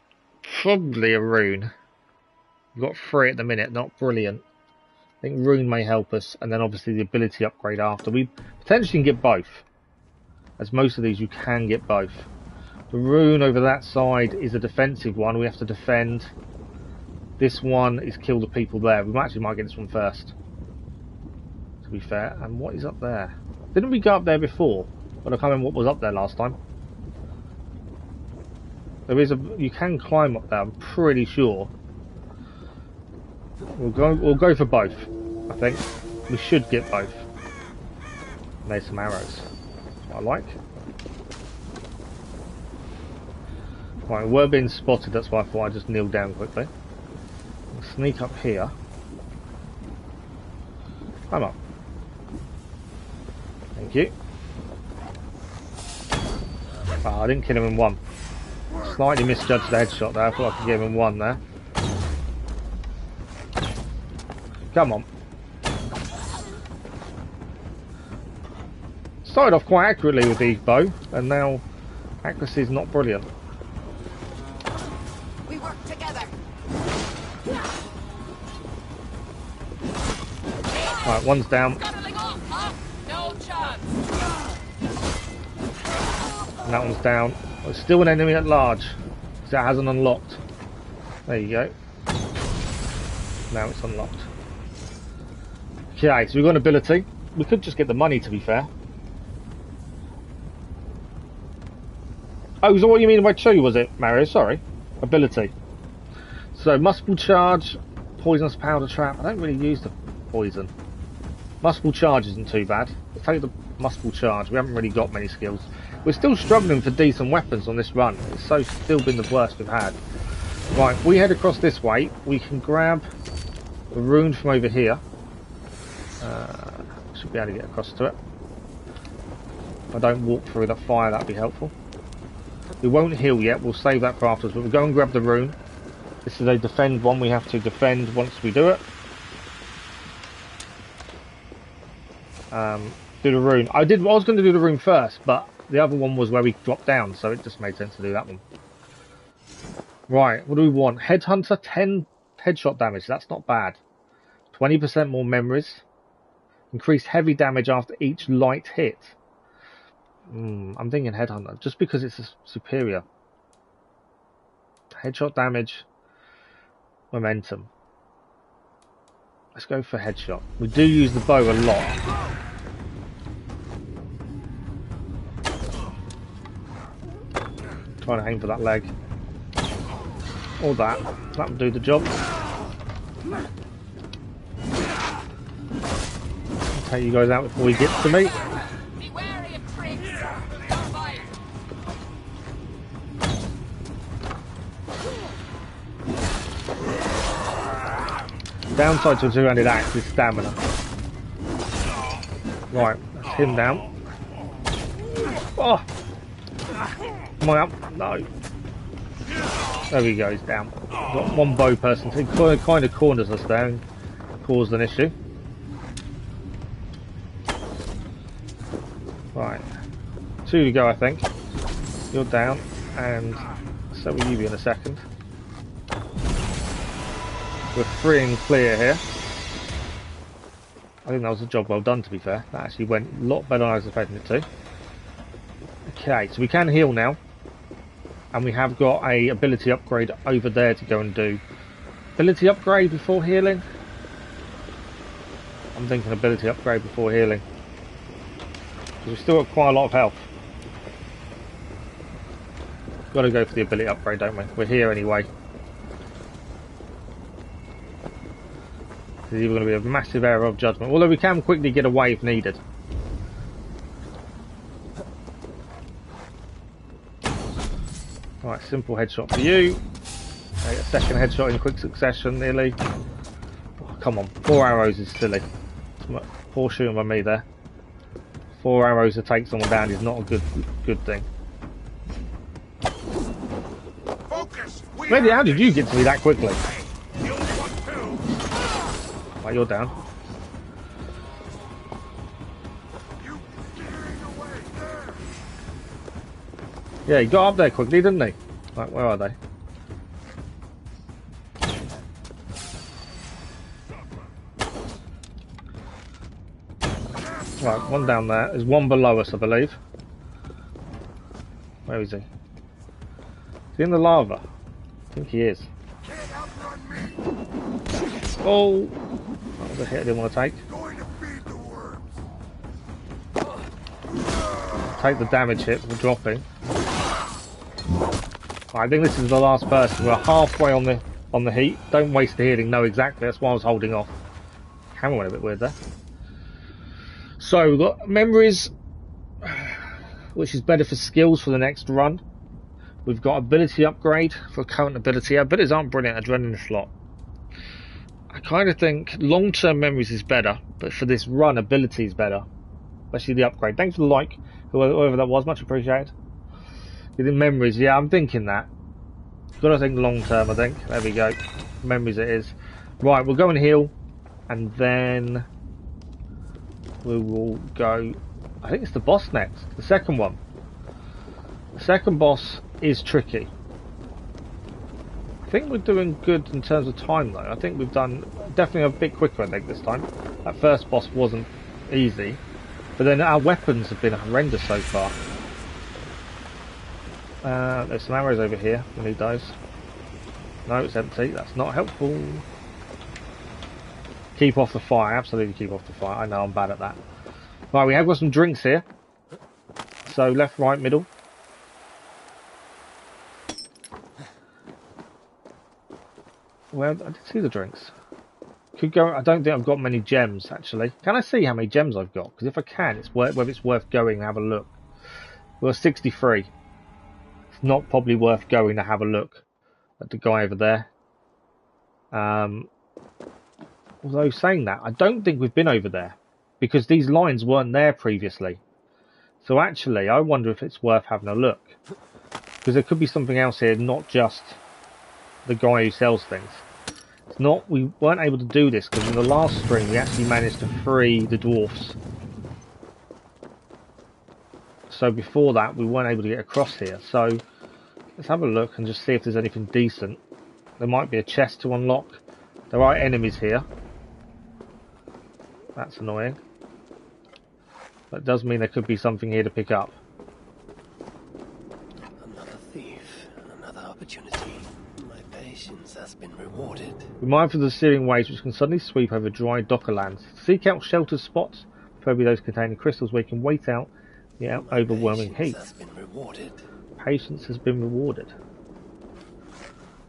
Probably a rune. We've got 3 at the minute, not brilliant. I think rune may help us, and then obviously the ability upgrade after. We potentially can get both. As most of these, you can get both. The rune over that side is a defensive one. We have to defend. This one is kill the people there. We actually might get this one first, to be fair. And what is up there? Didn't we go up there before? But I can't remember what was up there last time. There is a. You can climb up there. I'm pretty sure. We'll go for both. I think we should get both. And there's some arrows. That's what I like. Right, we're being spotted. That's why I thought I'd just kneel down quickly. We'll sneak up here. Climb up. Thank you. Oh, I didn't kill him in one. Slightly misjudged the headshot there. I thought I could get him in one there. Come on. Started off quite accurately with the bow, and now accuracy is not brilliant. We work together. Right, one's down. No chance. And that one's down. There's still an enemy at large, because that hasn't unlocked. There you go. Now it's unlocked. Okay, so we've got an ability. We could just get the money, to be fair. Oh, is that what you mean by 2, was it, Mario? Sorry. Ability. So, multiple charge, poisonous powder trap. I don't really use the poison. Multiple charge isn't too bad. Let's take the multiple charge. We haven't really got many skills. We're still struggling for decent weapons on this run. It's still been the worst we've had. Right, if we head across this way, we can grab the rune from over here. Should be able to get across to it. If I don't walk through that fire, that'd be helpful. We won't heal yet, we'll save that for afterwards, but we'll go and grab the rune. This is a defend one, we have to defend once we do it. Do the rune. I was going to do the rune first, but the other one was where we dropped down, so it just made sense to do that one. Right, what do we want? Headhunter, 10 headshot damage, that's not bad. 20% more memories. Increased heavy damage after each light hit. I'm thinking Headhunter, just because it's a superior. Headshot damage, momentum. Let's go for headshot. We do use the bow a lot. Trying to aim for that leg. Or that. That will do the job. I'll take you guys out before he gets to me. Downside to a two-handed axe is stamina. Right, that's him down. Oh! Am I up? No. There we go, he's down. Got one bow person, so he kind of corners us there and caused an issue. Right. 2 to go, I think. You're down, and so will you be in a second. We're free and clear here. I think that was a job well done, to be fair. That actually went a lot better than I was expecting it to. Okay, so we can heal now. And we have got a ability upgrade over there to go and do. Ability upgrade before healing? I'm thinking ability upgrade before healing. Because we've still got quite a lot of health. Got to go for the ability upgrade, don't we? We're here anyway. This is either going to be a massive error of judgment, although we can quickly get away if needed. Right, simple headshot for you. Okay, a second headshot in quick succession, nearly. Oh, come on, 4 arrows is silly. Poor shooting by me there. 4 arrows to take someone down is not a good thing. Focus. Maybe how did you get to me that quickly? Right, you're down. Yeah, he got up there quickly, didn't he? Right, where are they? Right, one down there. There's one below us, I believe. Where is he? Is he in the lava? I think he is. Oh! That was a hit I didn't want to take. Take the damage hit for dropping. I think this is the last person. We're halfway on the heat. Don't waste the healing. No, exactly. That's why I was holding off. Camera went a bit weird there. So we've got memories, which is better for skills for the next run. We've got ability upgrade for current ability. Abilities aren't brilliant. Adrenaline slot. I kind of think long-term memories is better, but for this run, ability is better. especially the upgrade. Thanks for the like, whoever that was, much appreciated. Getting memories, yeah, I'm thinking that. Gotta think long term, I think. There we go. Memories it is. Right, we'll go and heal, and then we will go. I think it's the boss next, the second one. The second boss is tricky. I think we're doing good in terms of time though. I think we've done definitely a bit quicker, I think, this time. That first boss wasn't easy, but then our weapons have been horrendous so far. There's some arrows over here. We need those. No, it's empty. That's not helpful. Keep off the fire. Absolutely keep off the fire. I know I'm bad at that. Right, we have got some drinks here. So left, right, middle. Well, I did see the drinks. Could go. I don't think I've got many gems actually. Can I see how many gems I've got? Because if I can, it's whether it's worth going and have a look. Well, 63. It's not probably worth going to have a look at the guy over there. Although saying that, I don't think we've been over there because these lines weren't there previously. So actually, I wonder if it's worth having a look because there could be something else here, not just the guy who sells things. It's not. We weren't able to do this because in the last stream we actually managed to free the dwarfs. So before that, we weren't able to get across here. So let's have a look and just see if there's anything decent. There might be a chest to unlock. There are enemies here. That's annoying. That does mean there could be something here to pick up. Another thief, another opportunity. My patience has been rewarded. Be mindful of the searing waves which can suddenly sweep over dry Dokkerland. Seek out sheltered spots, preferably those containing crystals where you can wait out the overwhelming heat. Has been rewarded. Patience has been rewarded.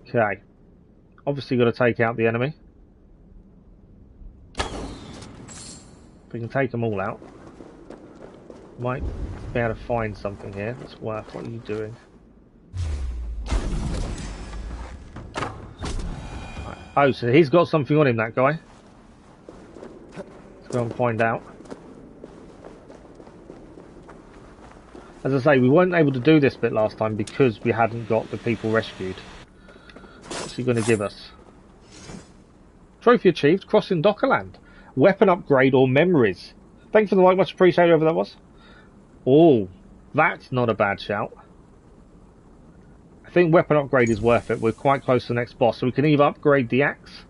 Okay. Obviously got to take out the enemy. If we can take them all out, might be able to find something here that's worth. What are you doing? Right. Oh, so he's got something on him, that guy. Let's go and find out. As I say, we weren't able to do this bit last time because we hadn't got the people rescued. What's he going to give us? Trophy achieved, crossing Dokkerland. Weapon upgrade or memories. Thanks for the like, much appreciated, whoever that was. Oh, that's not a bad shout. I think weapon upgrade is worth it. We're quite close to the next boss, so we can either upgrade the axe,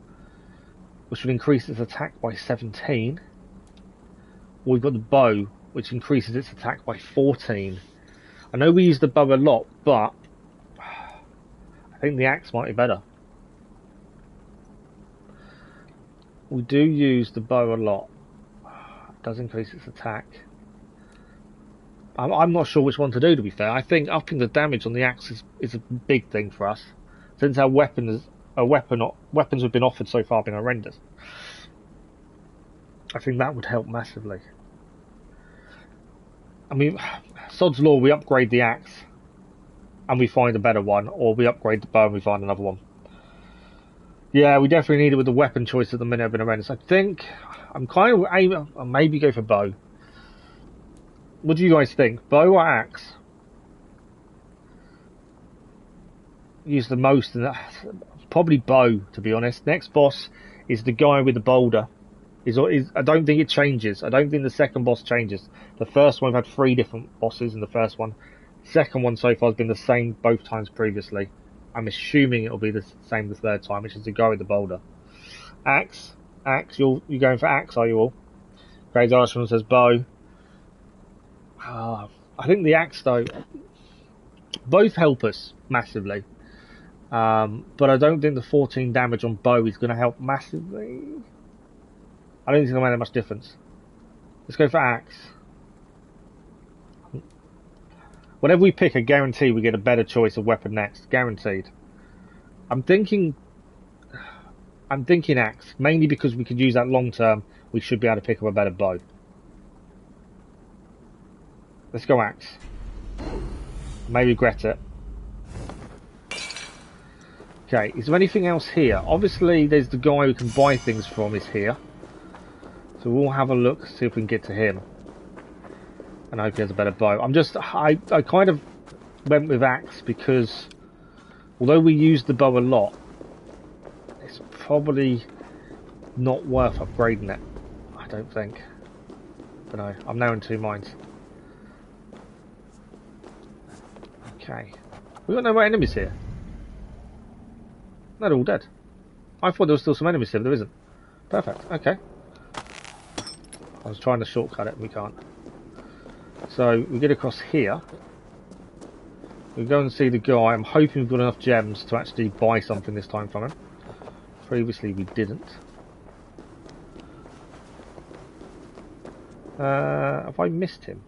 which would increase its attack by 17, or we've got the bow, which increases its attack by 14. I know we use the bow a lot, but I think the axe might be better. We do use the bow a lot. It does increase its attack. I'm not sure which one to do, to be fair. I think upping the damage on the axe is a big thing for us, since our weapons we've been offered so far have been horrendous. I think that would help massively. I mean, sod's law, we upgrade the axe and we find a better one, or we upgrade the bow and we find another one. Yeah, we definitely need it with the weapon choice at the minute. I've been horrendous. I think I'm kind of aiming. I'll maybe go for bow. What do you guys think? Bow or axe? Use the most, and probably bow, to be honest. Next boss is the guy with the boulder. I don't think it changes. I don't think the second boss changes. The first one, we've had 3 different bosses in the first one. The second one so far has been the same both times previously. I'm assuming it'll be the same the third time, which is the guy with the boulder. Axe. You're going for axe, are you all? Crazy Irishman says bow. I think the axe, though, both help us massively. But I don't think the 14 damage on bow is going to help massively. I don't think it's going to make that much difference. Let's go for axe. Whatever we pick, I guarantee we get a better choice of weapon next. Guaranteed. I'm thinking axe, mainly because we could use that long term. We should be able to pick up a better bow. Let's go axe. May regret it. Okay, is there anything else here? Obviously, there's the guy we can buy things from is here. So we'll have a look, see if we can get to him. And I hope he has a better bow. I kind of went with axe because although we use the bow a lot, it's probably not worth upgrading it. I don't think. But no, I'm now in two minds. Okay. We got no more enemies here. No, they're all dead. I thought there was still some enemies here, but there isn't. Perfect, okay. I was trying to shortcut it, and we can't. So, we get across here. We go and see the guy. I'm hoping we've got enough gems to actually buy something this time from him. Previously, we didn't. Have I missed him?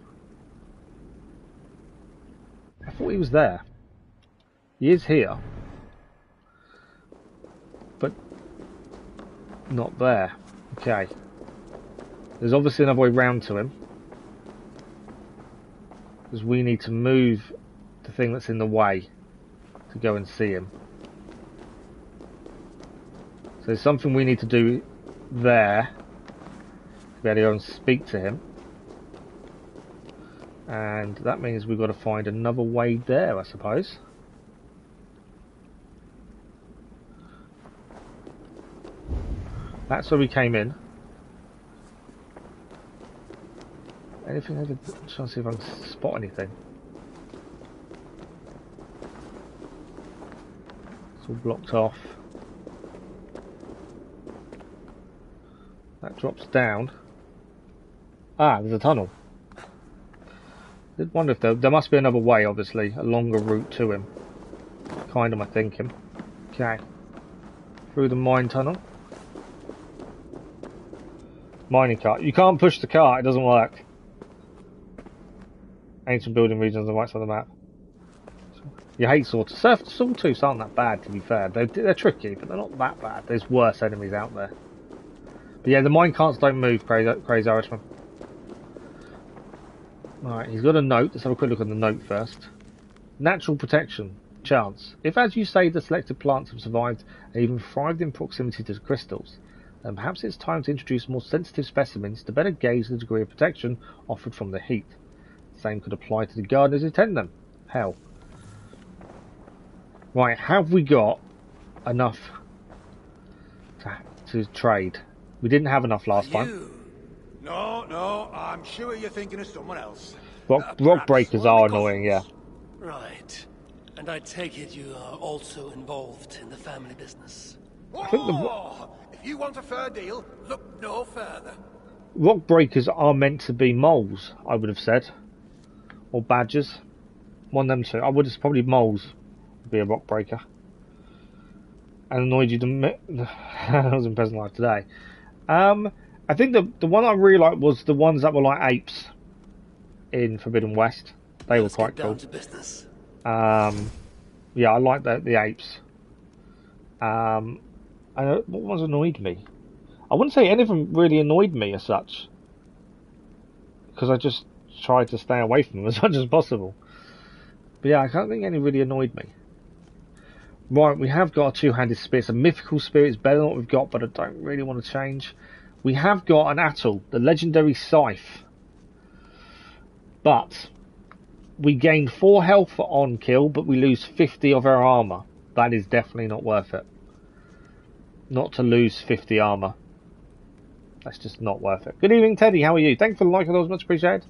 I thought he was there. He is here. But not there. Okay. There's obviously another way round to him. Because we need to move the thing that's in the way to go and see him. So there's something we need to do there to be able to go and speak to him. And that means we've got to find another way there, I suppose. That's where we came in. Anything over? I'm trying to see if I can spot anything. It's all blocked off. That drops down. Ah, there's a tunnel. I did wonder if there must be another way, obviously, a longer route to him. Kind of my thinking. Okay. Through the mine tunnel. Mining cart. You can't push the cart, it doesn't work. Ancient building regions on the right side of the map. You hate sawtooths aren't that bad, to be fair. They're tricky, but they're not that bad. There's worse enemies out there. But yeah, the mine carts don't move, crazy Irishman. Alright, he's got a note. Let's have a quick look at the note first. Natural protection. Chance. If, as you say, the selected plants have survived and even thrived in proximity to the crystals, then perhaps it's time to introduce more sensitive specimens to better gauge the degree of protection offered from the heat. The same could apply to the gardeners who tend them. Hell. Right, have we got enough to trade? We didn't have enough last time. No, I'm sure you're thinking of someone else. Rock breakers are annoying, yeah. Right. And I take it you are also involved in the family business. If you want a fair deal, look no further. Rock breakers are meant to be moles, I would have said. Or badgers. One of them two. I would have probably moles would be a rock breaker. And annoyed you to I was in present life today. I think the one I really liked was the ones that were like apes in Forbidden West. They were quite cool. Down to business. Yeah, I like the apes. And what ones annoyed me? I wouldn't say anything really annoyed me as such, because I just tried to stay away from them as much as possible. But yeah, I can't think any really annoyed me. Right, we have got a two-handed spear. It's a mythical spear. It's better than what we've got, but I don't really want to change. We have got an atoll, the legendary scythe. But we gain 4 health on kill, but we lose 50 of our armour. That is definitely not worth it. Not to lose 50 armour. That's just not worth it. Good evening, Teddy. How are you? Thanks for the like, those much appreciated.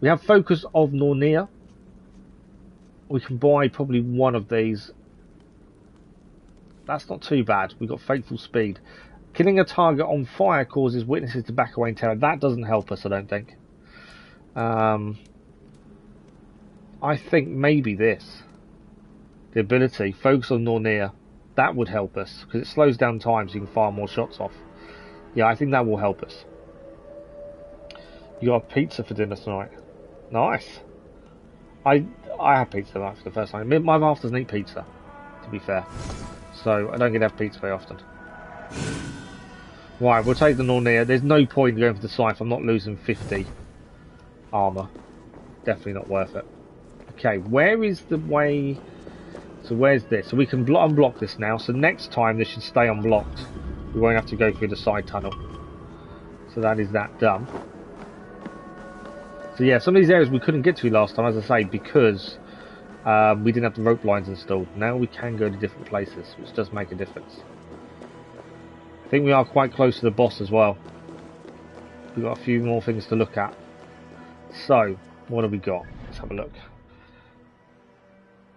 We have Focus of Nornir. We can buy probably one of these. That's not too bad. We've got Fateful Speed. Killing a target on fire causes witnesses to back away in terror. That doesn't help us, I don't think. I think maybe this. The ability, Focus on Nornir. That would help us, because it slows down time so you can fire more shots off. Yeah, I think that will help us. You got a pizza for dinner tonight. Nice. I had pizza tonight for the first time. My wife doesn't eat pizza, to be fair. So I don't get to have pizza very often. Right, we'll take the Nornir. There's no point in going for the scythe. I'm not losing 50 armour. Definitely not worth it. Okay, where is the way... So where's this? So we can unblock this now. So next time this should stay unblocked. We won't have to go through the side tunnel. So that is that done. So yeah, some of these areas we couldn't get to last time, as I say, because we didn't have the rope lines installed. Now we can go to different places, which does make a difference. I think we are quite close to the boss as well. We've got a few more things to look at. So, what have we got? Let's have a look.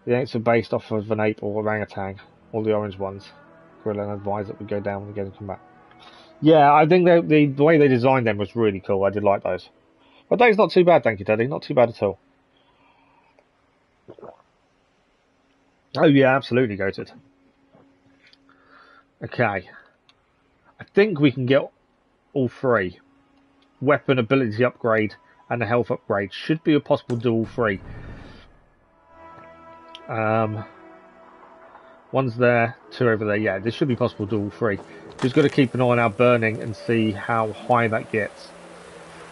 The ants are based off of an ape or orangutan, all the orange ones. Gorilla advised that we go down again and come back. Yeah, I think the way they designed them was really cool. I did like those. But those not too bad, thank you, Teddy. Not too bad at all. Oh yeah, absolutely, Goated. Okay. I think we can get all three. Weapon ability upgrade and a health upgrade. Should be possible to do all three. One's there, two over there. Yeah, this should be possible to do all three. Just got to keep an eye on our burning and see how high that gets.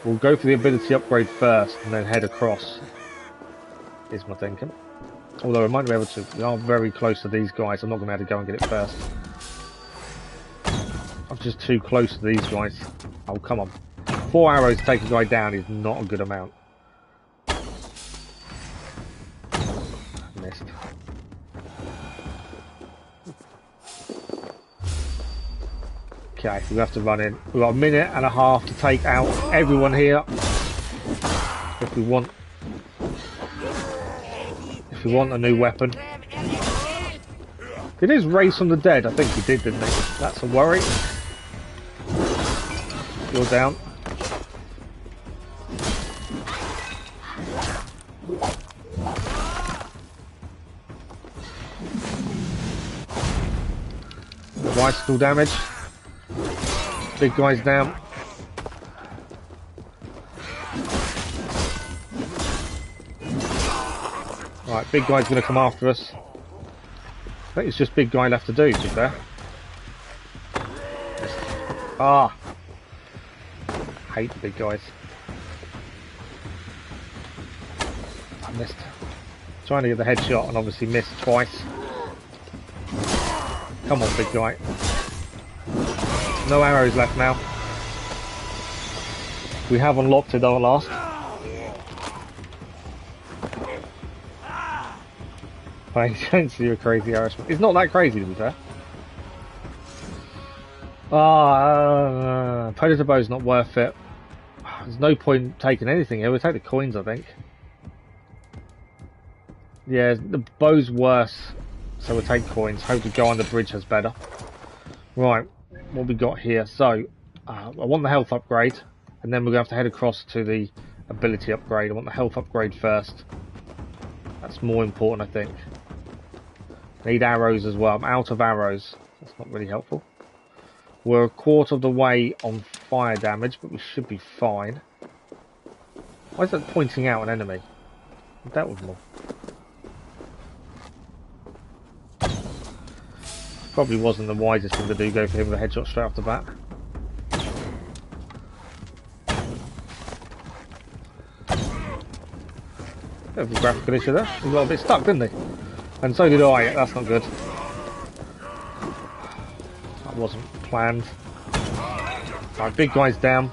We'll go for the ability upgrade first and then head across, is my thinking. Although I might be able to. We are very close to these guys. I'm not going to be able to go and get it first. I'm just too close to these guys. Oh, come on. 4 arrows to take a guy down is not a good amount. Missed. Okay, we have to run in. We've got a minute and a half to take out everyone here. If we want a new weapon. Did his raise from the dead? I think he did, didn't he? That's a worry. You're down. Bicycle damage. Big guy's down. Right, big guy's going to come after us. I think it's just big guy left to do, to be fair. Ah! Hate the big guys. I missed. Trying to get the headshot and obviously missed twice. Come on, big guy. No arrows left now. We have unlocked it at last. I don't see a crazy arrow. It's not that crazy, to be fair. Predator bow's not worth it. There's no point taking anything here. We'll take the coins, I think. Yeah, the bow's worse, so we'll take coins. Hope the guy on the bridge has better. Right, what we got here? So, I want the health upgrade, and then we're going to have to head across to the ability upgrade. I want the health upgrade first. That's more important, I think. Need arrows as well. I'm out of arrows. That's not really helpful. We're a quarter of the way on fire damage, but we should be fine. Why is that pointing out an enemy? I dealt with more. Probably wasn't the wisest thing to do, go for him with a headshot straight off the bat. Bit of a graphical issue there. He got a bit stuck, didn't he? And so did I. That's not good. That wasn't planned. Alright, big guy's down.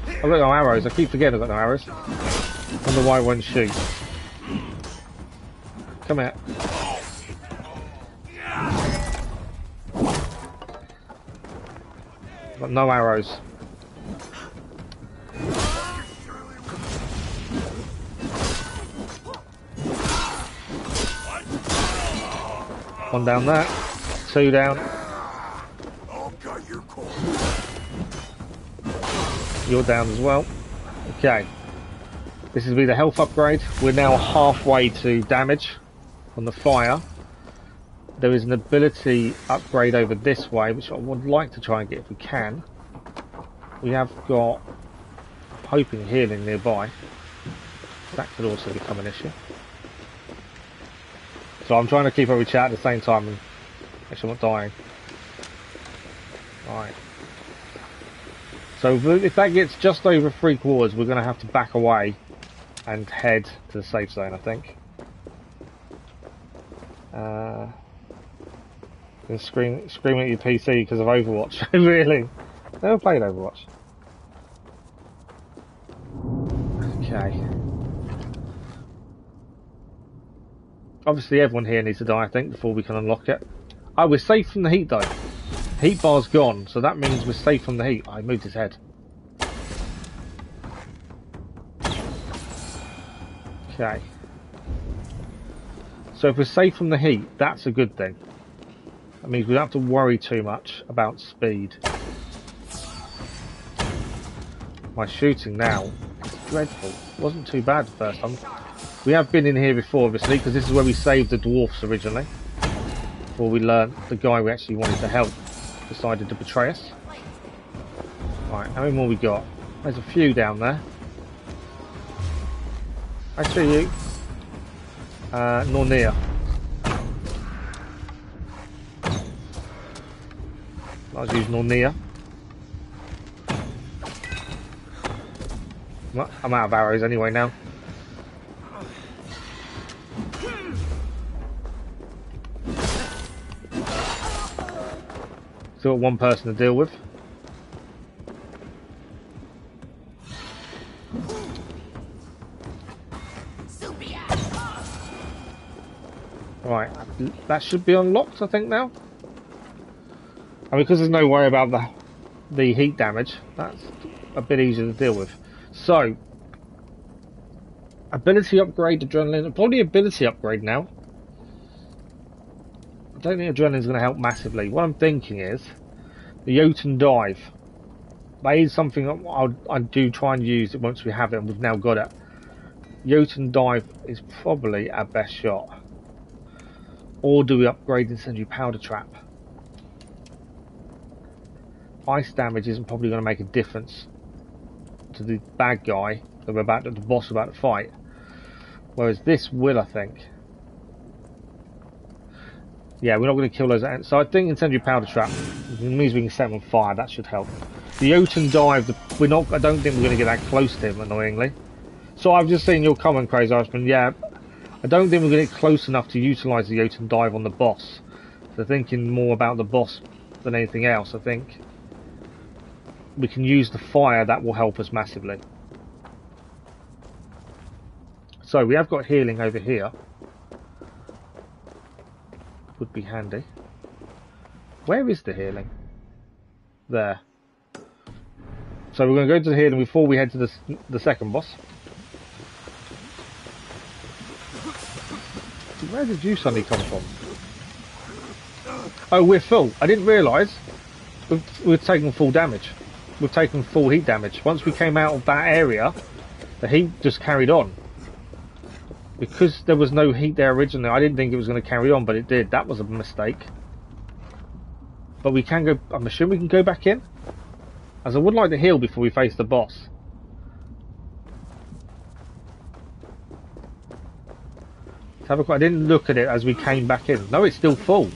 I've got no arrows. I keep forgetting I've got no arrows. Wonder why I won't shoot. Come here. Got no arrows. One down there, two down. You're down as well. Okay. This will be the health upgrade. We're now halfway to damage on the fire. There is an ability upgrade over this way, which I would like to try and get if we can. We have got, I'm hoping, healing nearby. That could also become an issue. So I'm trying to keep every chat at the same time and make sure I'm not dying. Alright. So if that gets just over 3/4, we're going to have to back away and head to the safe zone, I think. And scream at your PC because of Overwatch. Really? Never played Overwatch. Okay. Obviously everyone here needs to die, I think, before we can unlock it. Oh, we're safe from the heat though. Heat bar's gone, so that means we're safe from the heat. I moved his head. Okay. So if we're safe from the heat, that's a good thing. That means we don't have to worry too much about speed. My shooting now is dreadful. It wasn't too bad the first time. We have been in here before, obviously, because this is where we saved the dwarfs originally. Before we learned the guy we actually wanted to help decided to betray us. Right, how many more we got? There's a few down there. I see you. Nornir. Let's use Nornir. Well, I'm out of arrows anyway now. Still got one person to deal with. Right, that should be unlocked, I think, now. And because there's no worry about the heat damage, that's a bit easier to deal with. So, ability upgrade, adrenaline, probably ability upgrade now. I don't think adrenaline's going to help massively. What I'm thinking is the Jotun dive. That is something I do try and use it once we have it, and we've now got it. Jotun dive is probably our best shot. Or do we upgrade incendiary powder trap? Ice damage isn't probably going to make a difference to the bad guy that the boss we're about to fight. Whereas this will, I think. Yeah, we're not going to kill those ants. So I think incendiary powder trap means we can set them on fire. That should help. The Jotun dive, I don't think we're going to get that close to him, annoyingly. So I've just seen your comment, Crazy Irishman. Yeah, I don't think we're going to get close enough to utilise the Jotun dive on the boss. So thinking more about the boss than anything else, I think we can use the fire. That will help us massively. So we have got healing over here. Would be handy. Where is the healing? There. So we're going to go to the healing before we head to the second boss. Where did you suddenly come from? Oh, we're full. I didn't realise we've taken full damage. We've taken full heat damage. Once we came out of that area, the heat just carried on. Because there was no heat there originally, I didn't think it was going to carry on, but it did. That was a mistake. But we can go, I'm assuming we can go back in? As I would like to heal before we face the boss. Let's have a quick, I didn't look at it as we came back in. No, it's still full.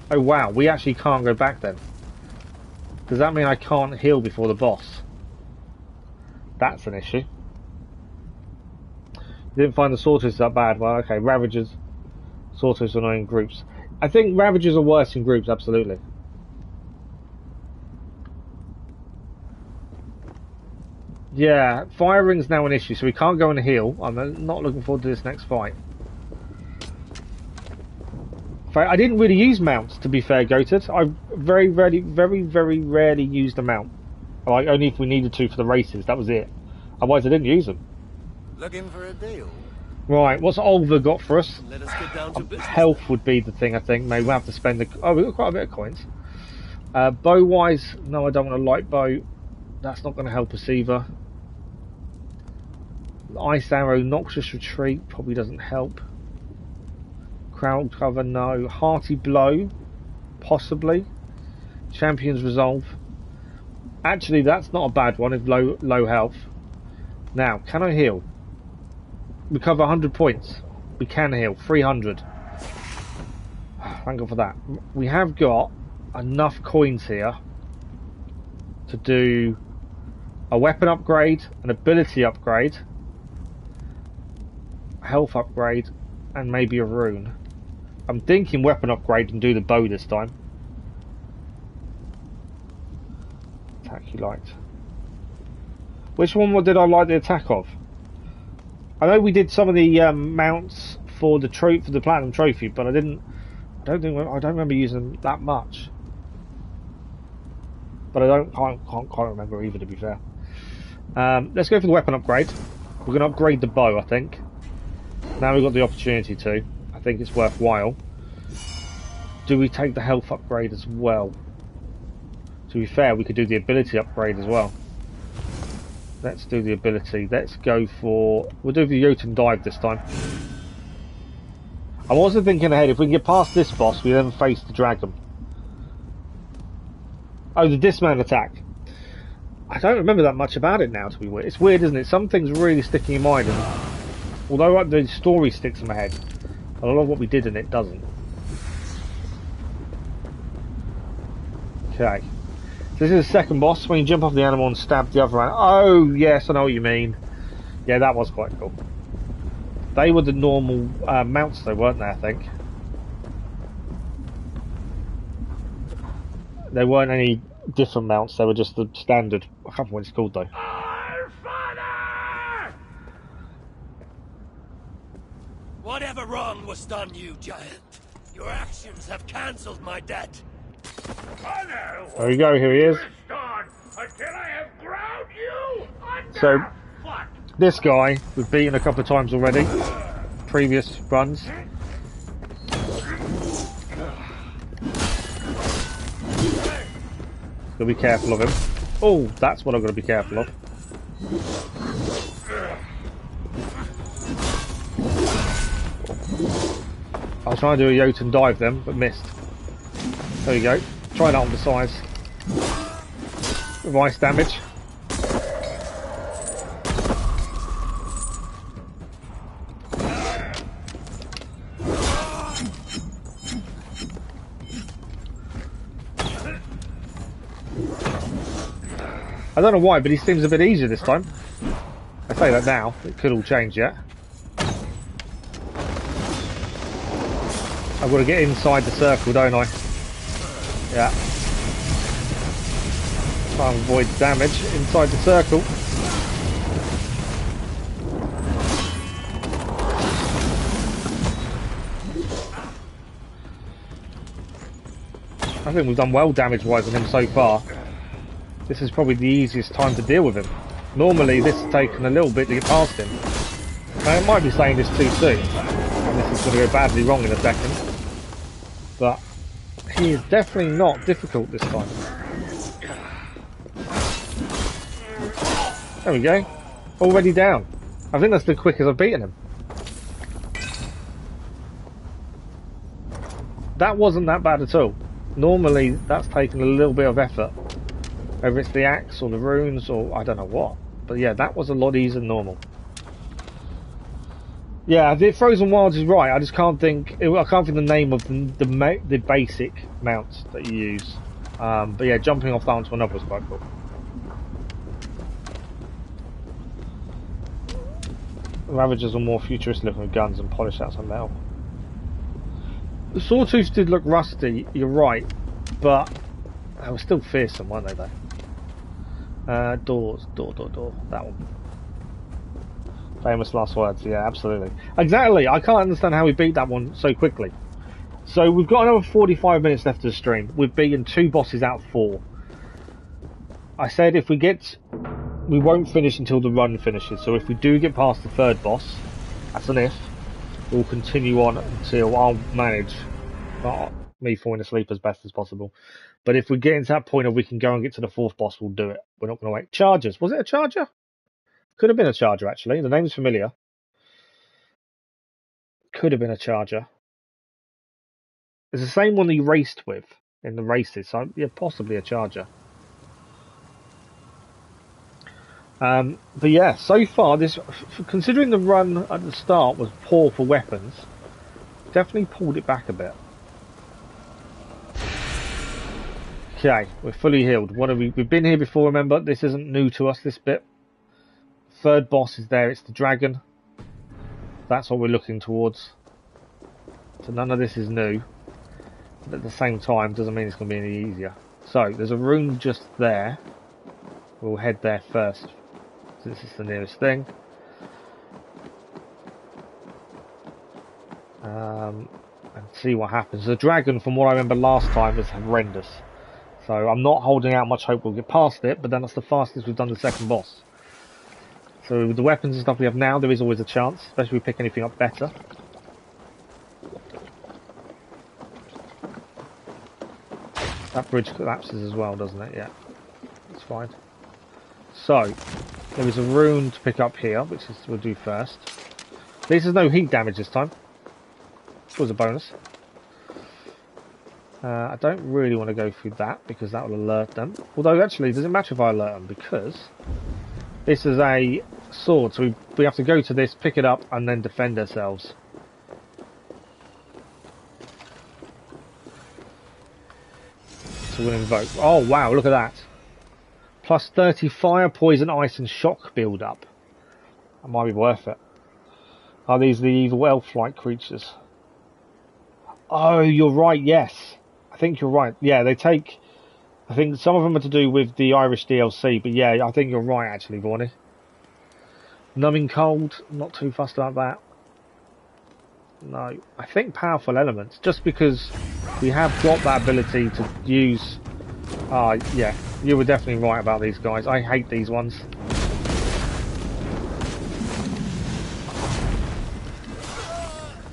Oh wow, we actually can't go back then. Does that mean I can't heal before the boss? That's an issue. Didn't find the sorters that bad. Well, okay, Ravagers, sorters are annoying groups. I think Ravagers are worse in groups, absolutely. Yeah, firing's now an issue, so we can't go and heal. I'm not looking forward to this next fight. I didn't really use mounts, to be fair, Goated. I very rarely used a mount. Like, only if we needed to for the races, that was it. Otherwise, I didn't use them. Looking for a deal? Right, what's Oliver got for us? Let us get down to business. Health would be the thing, I think. Maybe we'll have to spend the... Oh, we've got quite a bit of coins. Bow-wise, no, I don't want a light bow. That's not going to help us either. Ice arrow, noxious retreat, probably doesn't help. Crowd cover, no. Hearty blow, possibly. Champion's resolve. Actually, that's not a bad one if low health. Now, can I heal? Recover 100 points. We can heal 300. Thank God for that. We have got enough coins here to do a weapon upgrade, an ability upgrade, health upgrade, and maybe a rune. I'm thinking weapon upgrade and do the bow this time. Attack you liked. Which one did I like the attack of? I know we did some of the mounts for the platinum trophy, but I don't remember using them that much. But I can't quite remember either, to be fair. Let's go for the weapon upgrade. We're going to upgrade the bow, I think. Now we've got the opportunity to. I think it's worthwhile. Do we take the health upgrade as well? To be fair, we could do the ability upgrade as well. Let's do the ability. Let's go for... We'll do the Jotun dive this time. I'm also thinking ahead. If we can get past this boss, we then face the dragon. Oh, the dismount attack. I don't remember that much about it now, to be weird. It's weird, isn't it? Some things really stick in your mind. And although the story sticks in my head, a lot of what we did in it doesn't. Okay. This is the second boss, when you jump off the animal and stab the other animal. Oh, yes, I know what you mean. Yeah, that was quite cool. They were the normal mounts, though, weren't they, I think? They weren't any different mounts, they were just the standard. I can't remember what it's called, though. Our father! Whatever wrong was done you, giant, your actions have cancelled my debt. There we go, here he is. Until I have ground you under So, foot. this guy we've beaten a couple of times already. Previous runs. Gotta be careful of him. Oh, that's what I've got to be careful of. I was trying to do a Jotun dive then, but missed. There we go. Try that on the sides. With ice damage. I don't know why, but he seems a bit easier this time. I say that now. It could all change yet. I've got to get inside the circle, don't I? Yeah. Try and avoid damage inside the circle. I think we've done well damage-wise on him so far. This is probably the easiest time to deal with him. Normally this has taken a little bit to get past him. Now, I might be saying this too soon, and this is going to go badly wrong in a second. But he is definitely not difficult this time. There we go. Already down. I think that's the quickest I've beaten him. That wasn't that bad at all. Normally that's taken a little bit of effort. Whether it's the axe or the runes or I don't know what. But yeah, that was a lot easier than normal. Yeah, the Frozen Wilds is right. I just can't think. I can't think the name of the basic mounts that you use. But yeah, jumping off that onto another was quite cool. Ravagers are more futuristic looking with guns and polished out some metal. The Sawtooths did look rusty. You're right, but they were still fearsome, weren't they? Though. Door. That one. Famous last words, yeah, absolutely. Exactly, I can't understand how we beat that one so quickly. So we've got another 45 minutes left of the stream. We've beaten 2 bosses out of 4. I said if we won't finish until the run finishes. So if we do get past the 3rd boss, that's an if, we'll continue on until I'll manage me falling asleep as best as possible. But if we get into that point of we can go and get to the 4th boss, we'll do it. We're not going to wait. Chargers. Was it a charger? Could have been a charger, actually. The name's familiar. Could have been a charger. It's the same one that you raced with in the races, so yeah, possibly a charger. But yeah, so far, considering the run at the start was poor for weapons, definitely pulled it back a bit. Okay, we're fully healed. What have we've been here before, remember? This isn't new to us, this bit. 3rd boss is there, it's the dragon. That's what we're looking towards. So none of this is new. But at the same time, doesn't mean it's going to be any easier. So, there's a room just there. We'll head there first. So this is the nearest thing. And see what happens. The dragon, from what I remember last time, is horrendous. So I'm not holding out much hope we'll get past it, but then that's the fastest we've done the second boss. So with the weapons and stuff we have now, there is always a chance, especially if we pick anything up better. That bridge collapses as well, doesn't it? Yeah, that's fine. So, there is a rune to pick up here, which is we'll do first. This is no heat damage this time. It was a bonus. I don't really want to go through that because that will alert them. Although, actually, does it matter if I alert them? Because this is a sword, so we have to go to this, pick it up, and then defend ourselves. So we'll invoke. Oh, wow, look at that. Plus 30 fire, poison, ice, and shock build up. That might be worth it. Are these the evil elf-like creatures? Oh, you're right, yes. I think you're right. Yeah, they take... I think some of them are to do with the Irish DLC, but yeah, I think you're right, actually, Vorney. Numbing cold, not too fussed about that. No, I think powerful elements, just because we have got that ability to use... yeah, you were definitely right about these guys. I hate these ones.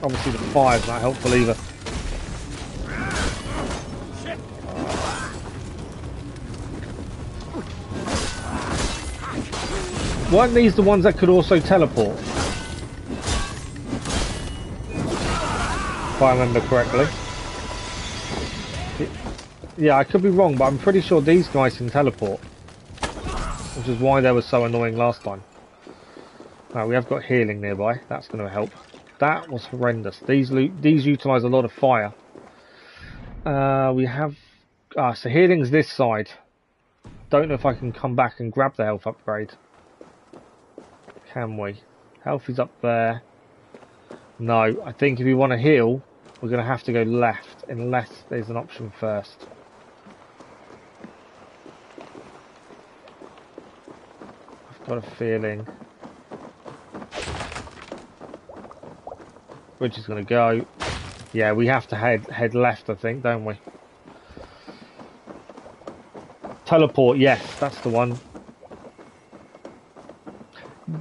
Obviously the fire's not helpful either. Weren't these the ones that could also teleport? If I remember correctly. Yeah, I could be wrong, but I'm pretty sure these guys can teleport. Which is why they were so annoying last time. Right, we have got healing nearby. That's going to help. That was horrendous. These utilise a lot of fire. We have... so healing's this side. Don't know if I can come back and grab the health upgrade. Can we? Health is up there. No, I think if we want to heal, we're going to have to go left, unless there's an option first. I've got a feeling... Which is going to go... Yeah, we have to head left, I think, don't we? Teleport, yes, that's the one.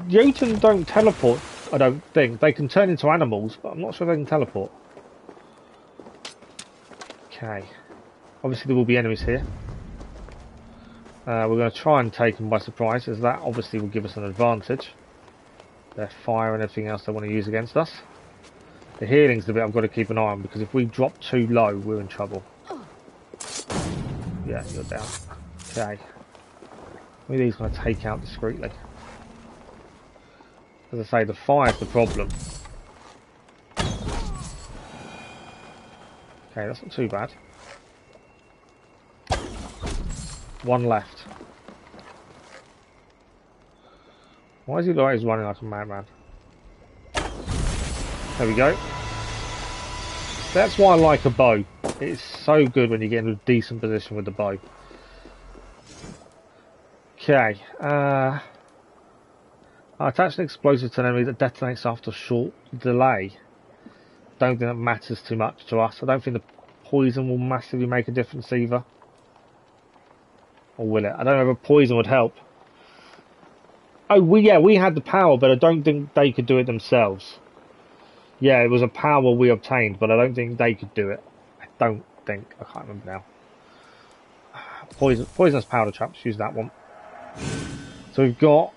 Jotun don't teleport, I don't think. They can turn into animals, but I'm not sure they can teleport. Okay. Obviously there will be enemies here. We're going to try and take them by surprise, as that obviously will give us an advantage. Their fire and everything else they want to use against us. The healing's the bit I've got to keep an eye on, because if we drop too low, we're in trouble. Yeah, you're down. Okay. Maybe he's going to take out discreetly. As I say, the fire's the problem. Okay, that's not too bad. One left. Why is he always running like a madman? There we go. That's why I like a bow. It's so good when you get in a decent position with the bow. Okay. Attach an explosive to an enemy that detonates after a short delay. Don't think that matters too much to us. I don't think the poison will massively make a difference either. Or will it? I don't know if a poison would help. Oh, we had the power, but I don't think they could do it themselves. Yeah, it was a power we obtained, but I don't think they could do it. I don't think. I can't remember now. Poisonous powder traps. Use that one. So we've got,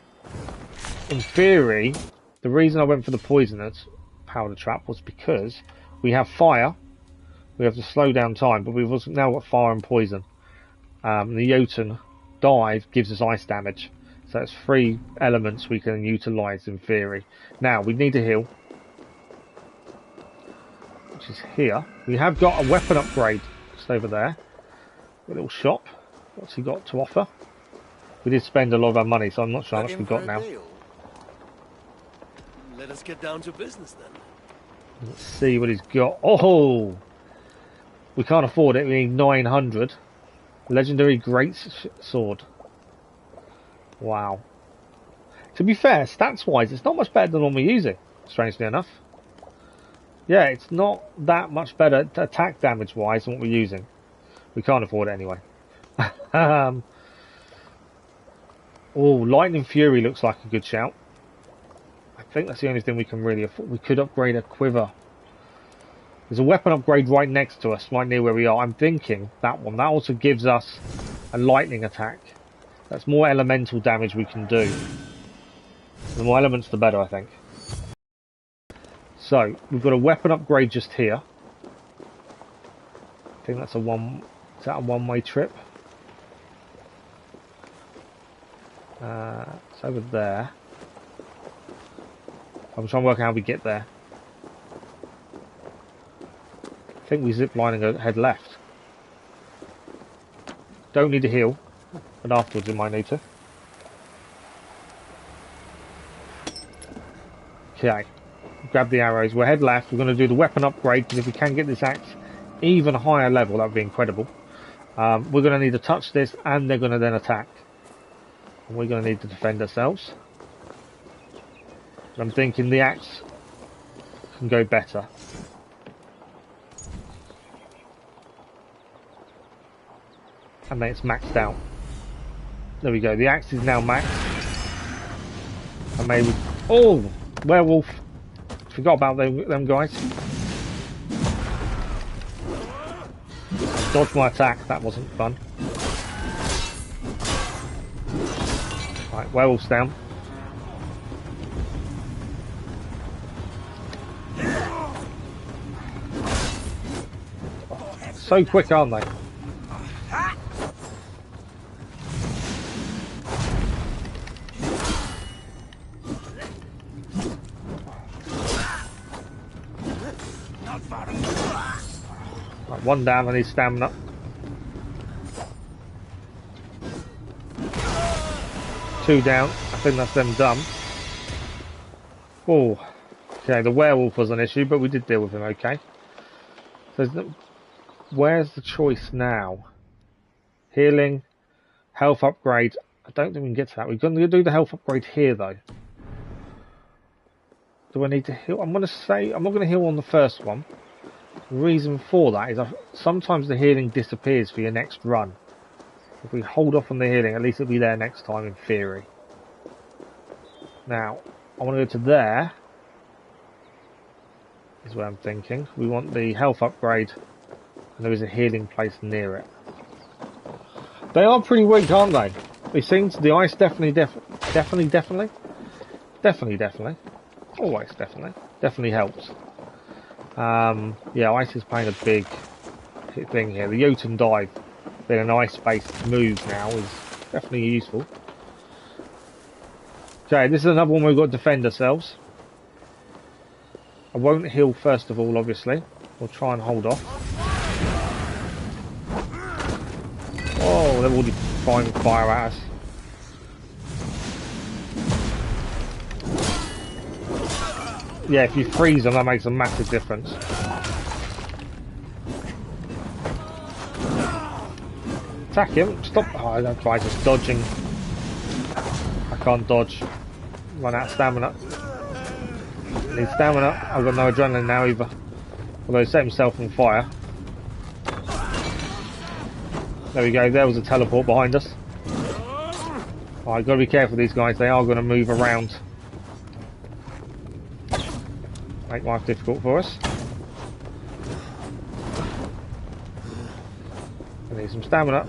in theory, the reason I went for the poisonous powder trap was because we have fire. We have to slow down time, but we've also now got fire and poison. The Jotun dive gives us ice damage. So it's 3 elements we can utilise in theory. Now, we need to heal. Which is here. We have got a weapon upgrade just over there. A little shop. What's he got to offer? We did spend a lot of our money, so I'm not sure how much we've got now. Let us get down to business then. Let's see what he's got. Oh! We can't afford it. We need 900. Legendary Great Sword. Wow. To be fair, stats-wise, it's not much better than what we're using, strangely enough. Yeah, it's not that much better attack damage-wise than what we're using. We can't afford it anyway. Oh, Lightning Fury looks like a good shout. I think that's the only thing we can really afford. We could upgrade a quiver. There's a weapon upgrade right next to us, right near where we are. I'm thinking that one. That also gives us a lightning attack. That's more elemental damage we can do. The more elements, the better, I think. So, we've got a weapon upgrade just here. I think that's a one-way trip? It's over there. I'm trying to work out how we get there. I think we zip line and go head left. Don't need to heal, but afterwards we might need to. Okay, grab the arrows. We'll head left. We're going to do the weapon upgrade, because if we can get this axe even higher level, that would be incredible. We're going to need to touch this, and they're going to then attack. And we're going to need to defend ourselves. I'm thinking the axe can go better. And then it's maxed out. There we go. The axe is now maxed. And maybe... Oh! Werewolf. Forgot about them guys. Dodge my attack. That wasn't fun. Right, werewolf's down. So quick, aren't they? Right, one down, I need stamina. Two down, I think that's them done. Oh, okay, the werewolf was an issue, but we did deal with him okay. So where's the choice now? Healing, health upgrade. I don't think we can get to that. We're going to do the health upgrade here though. Do I need to heal? I'm going to say I'm not going to heal on the first one. The reason for that is sometimes the healing disappears for your next run. If we hold off on the healing, at least it'll be there next time in theory. Now, I want to go to there. Is where I'm thinking. We want the health upgrade, and there is a healing place near it. They are pretty weak, aren't they? It seems the ice definitely, always definitely helps. Yeah, ice is playing a big thing here. The Jotun dive, being an ice-based move now, is definitely useful. Okay, this is another one we've got to defend ourselves. I won't heal first of all, obviously. We'll try and hold off. Oh, they're already firing fire at us. Yeah, if you freeze them, that makes a massive difference. Attack him. Stop. Oh, I don't try just dodging. I can't dodge. Run out of stamina. Need stamina. I've got no adrenaline now either. Although he set himself on fire. There we go. There was a teleport behind us. Alright, got to be careful with these guys. They are going to move around. Make life difficult for us. I need some stamina.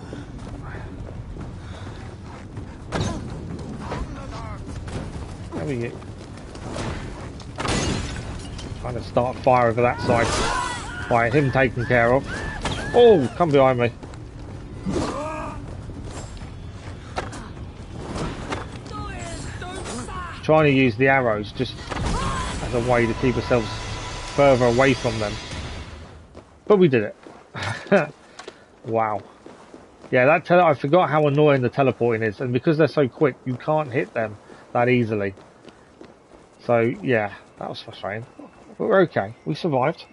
There we go. Trying to start a fire over that side. Right, him taken care of. Oh, come behind me. Trying to use the arrows just as a way to keep ourselves further away from them. But we did it. Wow. Yeah, I forgot how annoying the teleporting is, and because they're so quick, you can't hit them that easily. So, yeah, that was frustrating. But we're okay. We survived.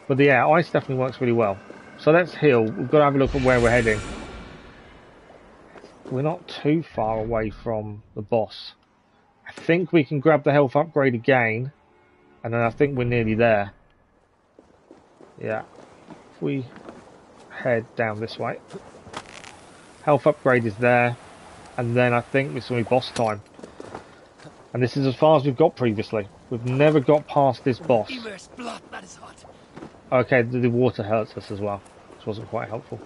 But yeah, ice definitely works really well. So let's heal. We've got to have a look at where we're heading. we're not too far away from the boss. I think we can grab the health upgrade again, and then I think we're nearly there. Yeah, if we head down this way, health upgrade is there, and then I think it's going to be boss time. And this is as far as we've got previously. We've never got past this boss. Immersed blood, that is hot. Okay, the water hurts us as well, which wasn't quite helpful.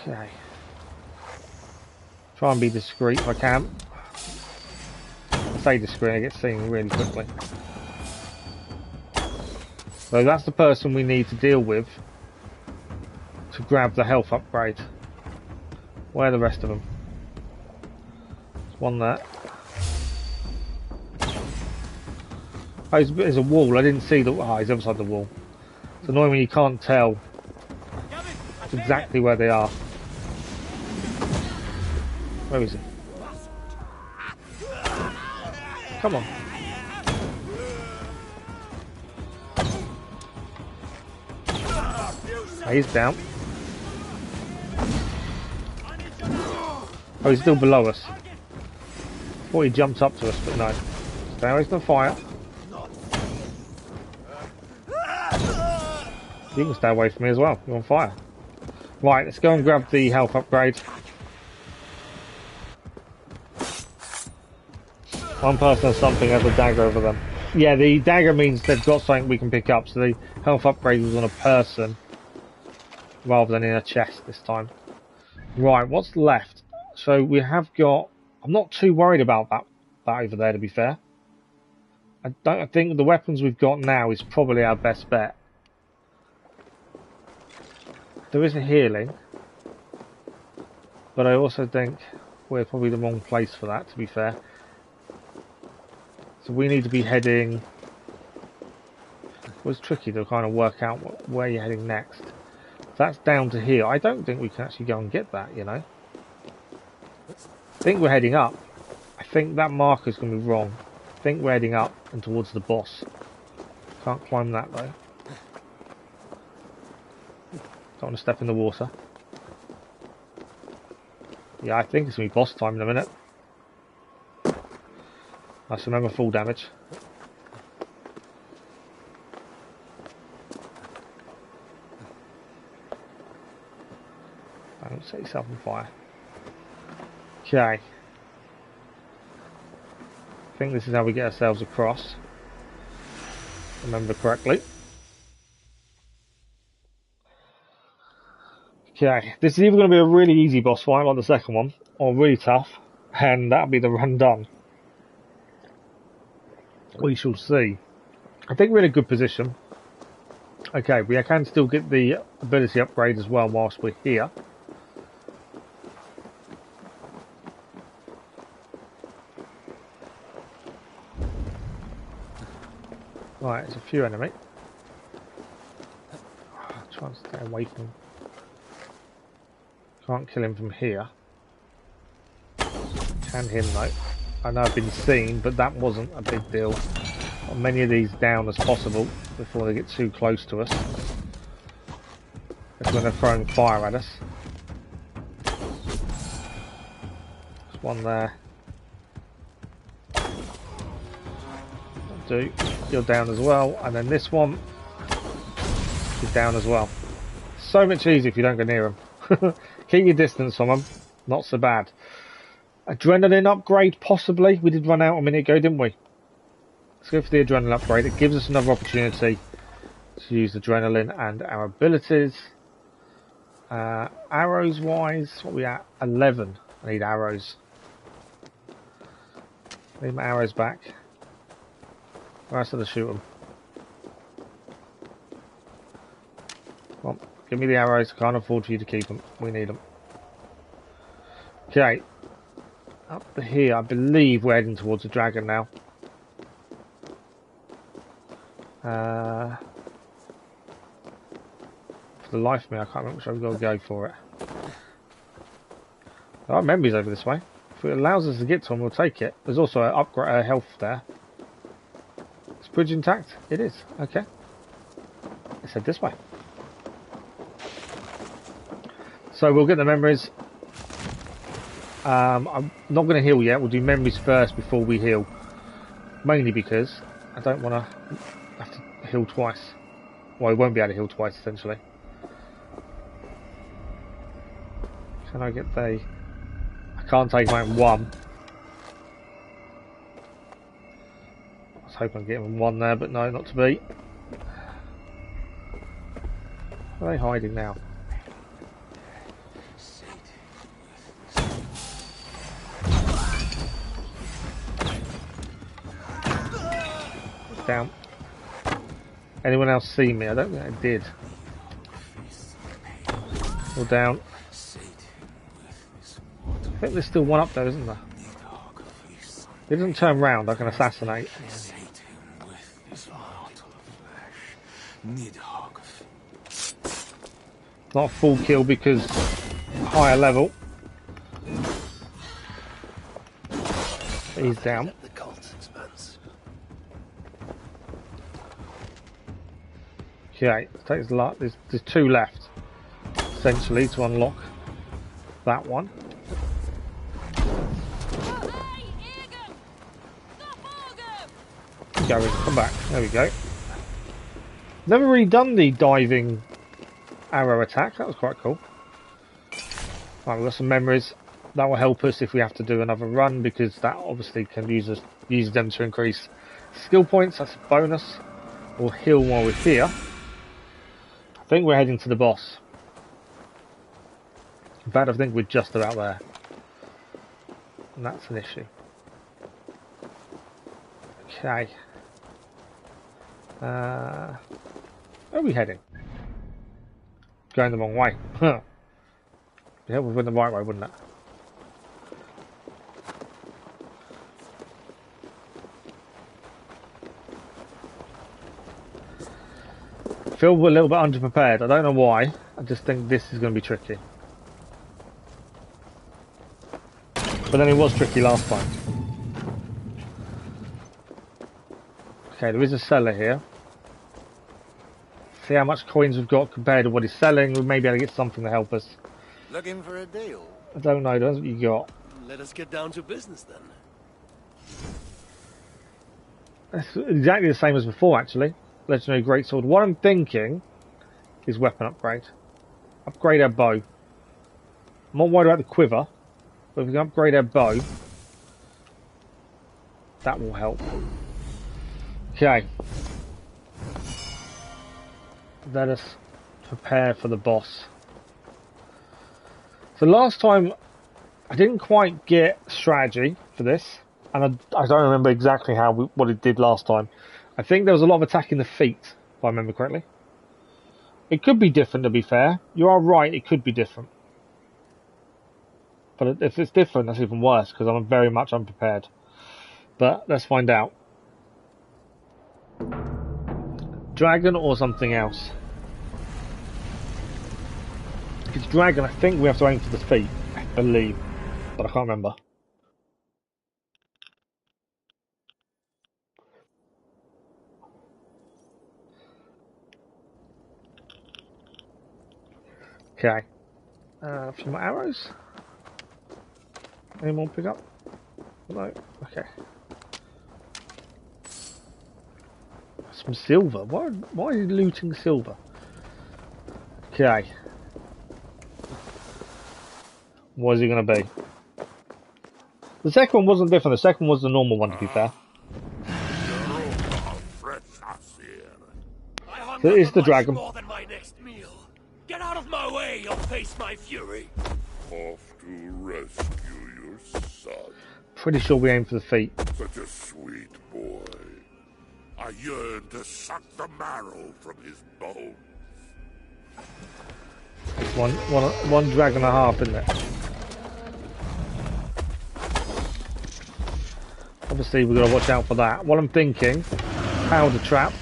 Okay. Try and be discreet if I can. I say discreet, I get seen really quickly. So that's the person we need to deal with to grab the health upgrade. Where are the rest of them? There's one there. Oh, there's a wall. I didn't see the... Oh, he's other side of the wall. It's annoying when you can't tell exactly where they are. Where is he? Come on. Oh, he's down. Oh, he's still below us. Thought he jumped up to us, but no. Stay away from the fire. You can stay away from me as well. You're on fire. Right, let's go and grab the health upgrade. One person or something has a dagger over them. Yeah, the dagger means they've got something we can pick up, so the health upgrade was on a person rather than in a chest this time. Right, what's left? So we have got... I'm not too worried about that over there, to be fair. I think the weapons we've got now is probably our best bet. There is a healing, but I also think we're probably the wrong place for that, to be fair. So we need to be heading... It was tricky to kind of work out where you're heading next. That's down to here. I don't think we can actually go and get that, you know. I think we're heading up. I think that marker's going to be wrong. I think we're heading up and towards the boss. Can't climb that though. Don't want to step in the water. Yeah, I think it's going to be boss time in a minute. Nice, remember full damage. Don't set yourself on fire. Okay. I think this is how we get ourselves across. Remember correctly. Okay, this is either going to be a really easy boss fight like the second one, or really tough, and that'll be the run done. We shall see. I think we're in a good position. Okay, we can still get the ability upgrade as well whilst we're here. Right, there's a few enemy. Try and stay away from him. Can't kill him from here. Can him though. I know I've been seen, but that wasn't a big deal. Got many of these down as possible before they get too close to us. That's when they're throwing fire at us. There's one there. Do. You're down as well, and then this one is down as well. So much easier if you don't go near them. Keep your distance from them. Not so bad. Adrenaline upgrade, possibly. We did run out a minute ago, didn't we? Let's go for the adrenaline upgrade. It gives us another opportunity to use adrenaline and our abilities. Arrows wise, what are we at? 11. I need arrows. Need my arrows back. Where else did I shoot them? Come on, give me the arrows. I can't afford for you to keep them. We need them. Okay. Up here, I believe we're heading towards the dragon now. For the life of me, I can't remember which way we've got to go for it. I remember he's over this way. If it allows us to get to him, we'll take it. There's also an upgrade health there. Is bridge intact? It is. Okay. Let's head this way. So we'll get the memories. I'm not going to heal yet. We'll do memories first before we heal. Mainly because I don't want to have to heal twice. Well, I won't be able to heal twice, essentially. Can I get the... I can't take my one. I was hoping I'd get him one there, but no, not to be. Where are they hiding now? Down. Anyone else see me? I don't think I did. All down. I think there's still one up there, isn't there? If he doesn't turn round, I can assassinate. Not a full kill because higher level. He's down. Okay, takes a lot. There's two left, essentially, to unlock that one. Go, come back. There we go. Never really done the diving arrow attack. That was quite cool. Right, we've got some memories. That will help us if we have to do another run, because that obviously can use them to increase skill points. That's a bonus. We'll heal while we're here. I think we're heading to the boss. In fact, I think we're just about there. And that's an issue. Okay. Where are we heading? Going the wrong way. Huh. Yeah, we went the right way, wouldn't it? I feel we're a little bit underprepared. I don't know why. I just think this is going to be tricky. But then it was tricky last time. Okay, there is a seller here. See how much coins we've got compared to what he's selling. We may be able to get something to help us. Looking for a deal? I don't know. That's what you got. Let us get down to business then. That's exactly the same as before, actually. Legendary greatsword. What I'm thinking is weapon upgrade. Upgrade our bow. I'm not worried about the quiver, but if we can upgrade our bow, that will help. Okay. Let us prepare for the boss. So last time I didn't quite get strategy for this, and I don't remember exactly what it did last time. I think there was a lot of attack in the feet, if I remember correctly. It could be different, to be fair. You are right, it could be different. But if it's different, that's even worse, because I'm very much unprepared. But let's find out. Dragon or something else? If it's dragon, I think we have to aim for the feet, I believe. But I can't remember. Okay. A few more arrows. Any more pick up? No? Okay. Some silver. Why are you looting silver? Okay. What is it going to be? The second one wasn't different. The second one was the normal one, to be fair. So it is the dragon. More than my next meal. Get out of my way, you'll face my fury. Off to rescue your son. Pretty sure we aim for the feet. Such a sweet boy. I yearn to suck the marrow from his bones. One dragon and a half, isn't it? Obviously, we've got to watch out for that. What I'm thinking, powder trap.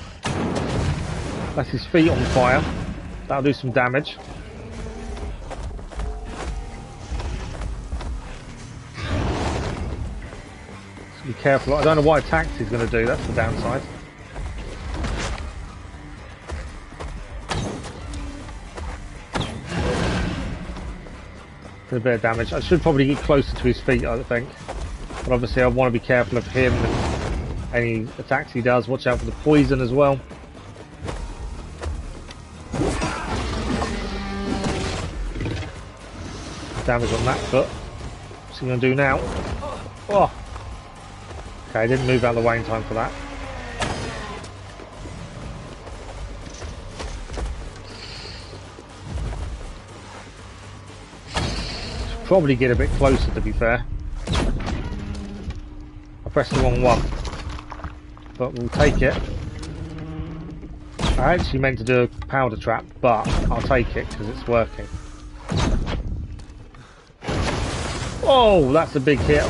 That's his feet on fire. That'll do some damage. Be careful. I don't know what attacks he's going to do. That's the downside. a bit of damage. I should probably get closer to his feet, I think. But obviously I want to be careful of him and any attacks he does. Watch out for the poison as well. Damage on that foot. What's he going to do now? Oh! Okay, I didn't move out of the way in time for that. Should probably get a bit closer, to be fair. I pressed the wrong one. But we'll take it. I actually meant to do a powder trap, but I'll take it because it's working. Oh, that's a big hit.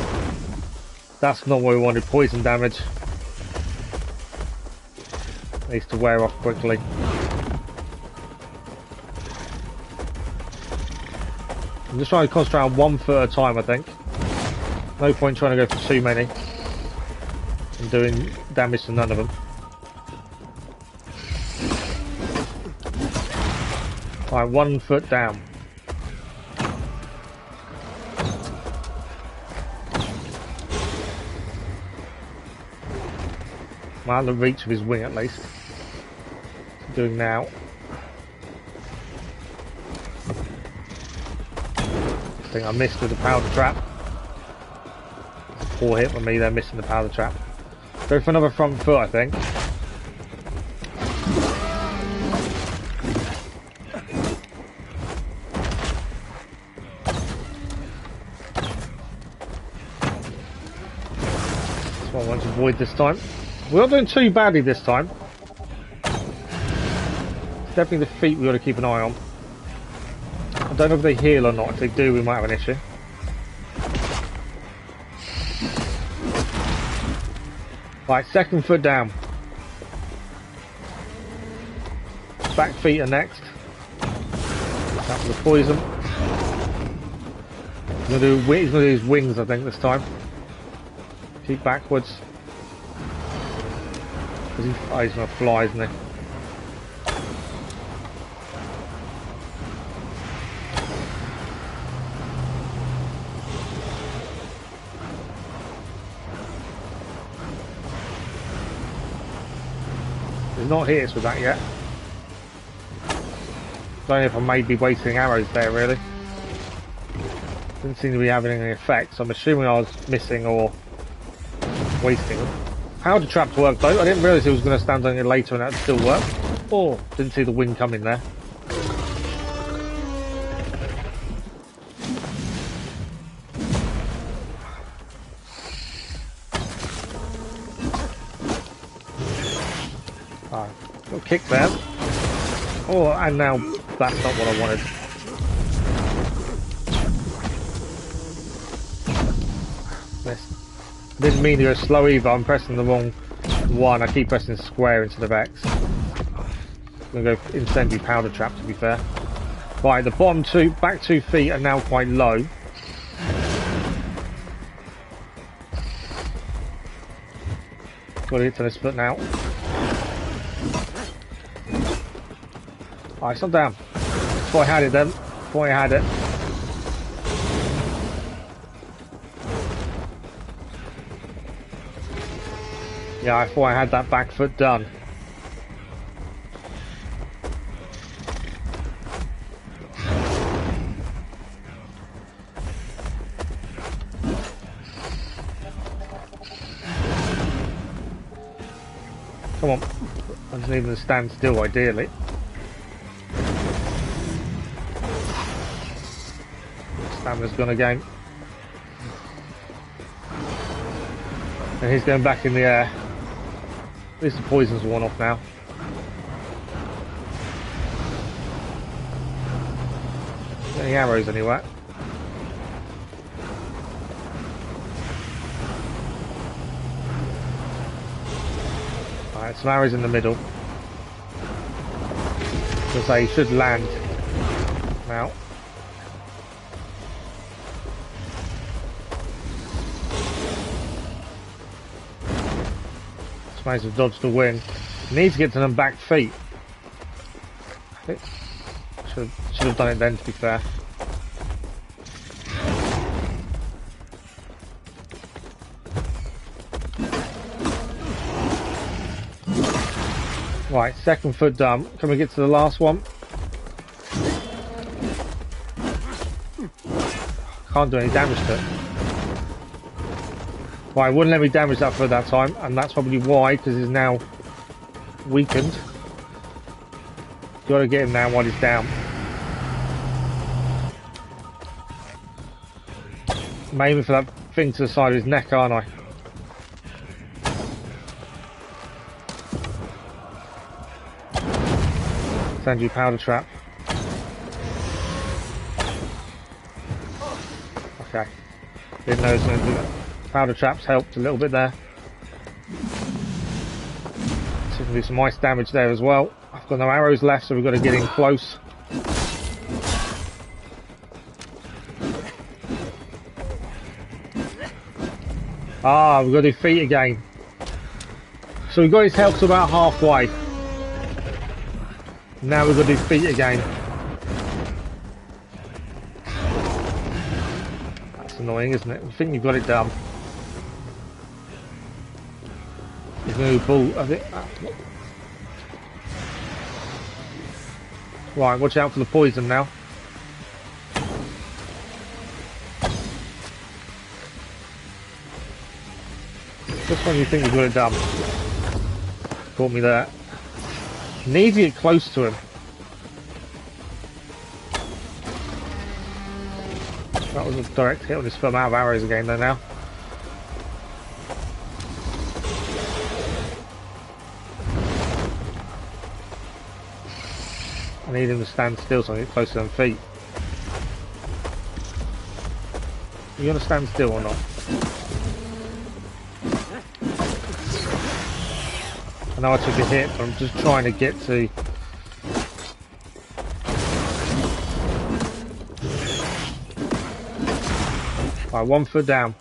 That's not what we wanted. Poison damage. Needs to wear off quickly. I'm just trying to concentrate on 1 foot at a time, I think. No point trying to go for too many and doing damage to none of them. Alright, 1 foot down. Out of the reach of his wing at least. What's he doing now? I think I missed with the powder trap. Poor hit for me there, missing the powder trap. Go for another front foot, I think. That's what I want to avoid this time. We're not doing too badly this time. It's definitely the feet we've got to keep an eye on. I don't know if they heal or not. If they do, we might have an issue. Right, 2nd foot down. Back feet are next. That's the poison. He's going to do his wings, I think, this time. Keep backwards. Oh, he's going to fly, isn't he? He's not hit us with that yet. Don't know if I may be wasting arrows there, really. Didn't seem to be having any effect, so I'm assuming I was missing or wasting them. Powder trap to work though. I didn't realise it was going to stand on it later and that would still work. Oh, didn't see the wind coming there. Alright, got a kick there. Oh, and now that's not what I wanted. Missed. Didn't mean to go slow either, I'm pressing the wrong one. I keep pressing square instead of X. I'm going to go incendiary powder trap, to be fair. Right, the bottom two, back 2 feet are now quite low. Got to hit to this foot now. Alright, stop down. Thought I had it then. Thought I had it. Yeah, I thought I had that back foot done. Come on. I just need them to stand still, ideally. Stamina's gone again. And he's going back in the air. At least the poison's worn off now. Any arrows anywhere? Alright, some arrows in the middle. As I say, he should land now. Managed to dodge the wind. Need to get to them back feet. I think should have done it then, to be fair. Right, second foot done. Can we get to the last one? Can't do any damage to it. Right, it wouldn't let me damage that foot that time, and that's probably why, because it's now weakened. Gotta get him now while he's down. I'm aiming for that thing to the side of his neck, aren't I? Send you powder trap. Okay. Didn't know it was going to do that. Powder traps helped a little bit there. So we can do some ice damage there as well. I've got no arrows left, so we've got to get in close. Ah, we've got to do feet again. So we've got his health to about halfway. Now we've got to do feet again. That's annoying, isn't it? I think you've got it done. He's going to pull, I think. Right, watch out for the poison now. Just when you think you've got it done. Caught me there. Need to get close to him. That was a direct hit on his thumb. Out of arrows again though now. I need him to stand still so I get close to them feet. Are you gonna stand still or not? I know I took a hit, but I'm just trying to get to... Right, 1 foot down.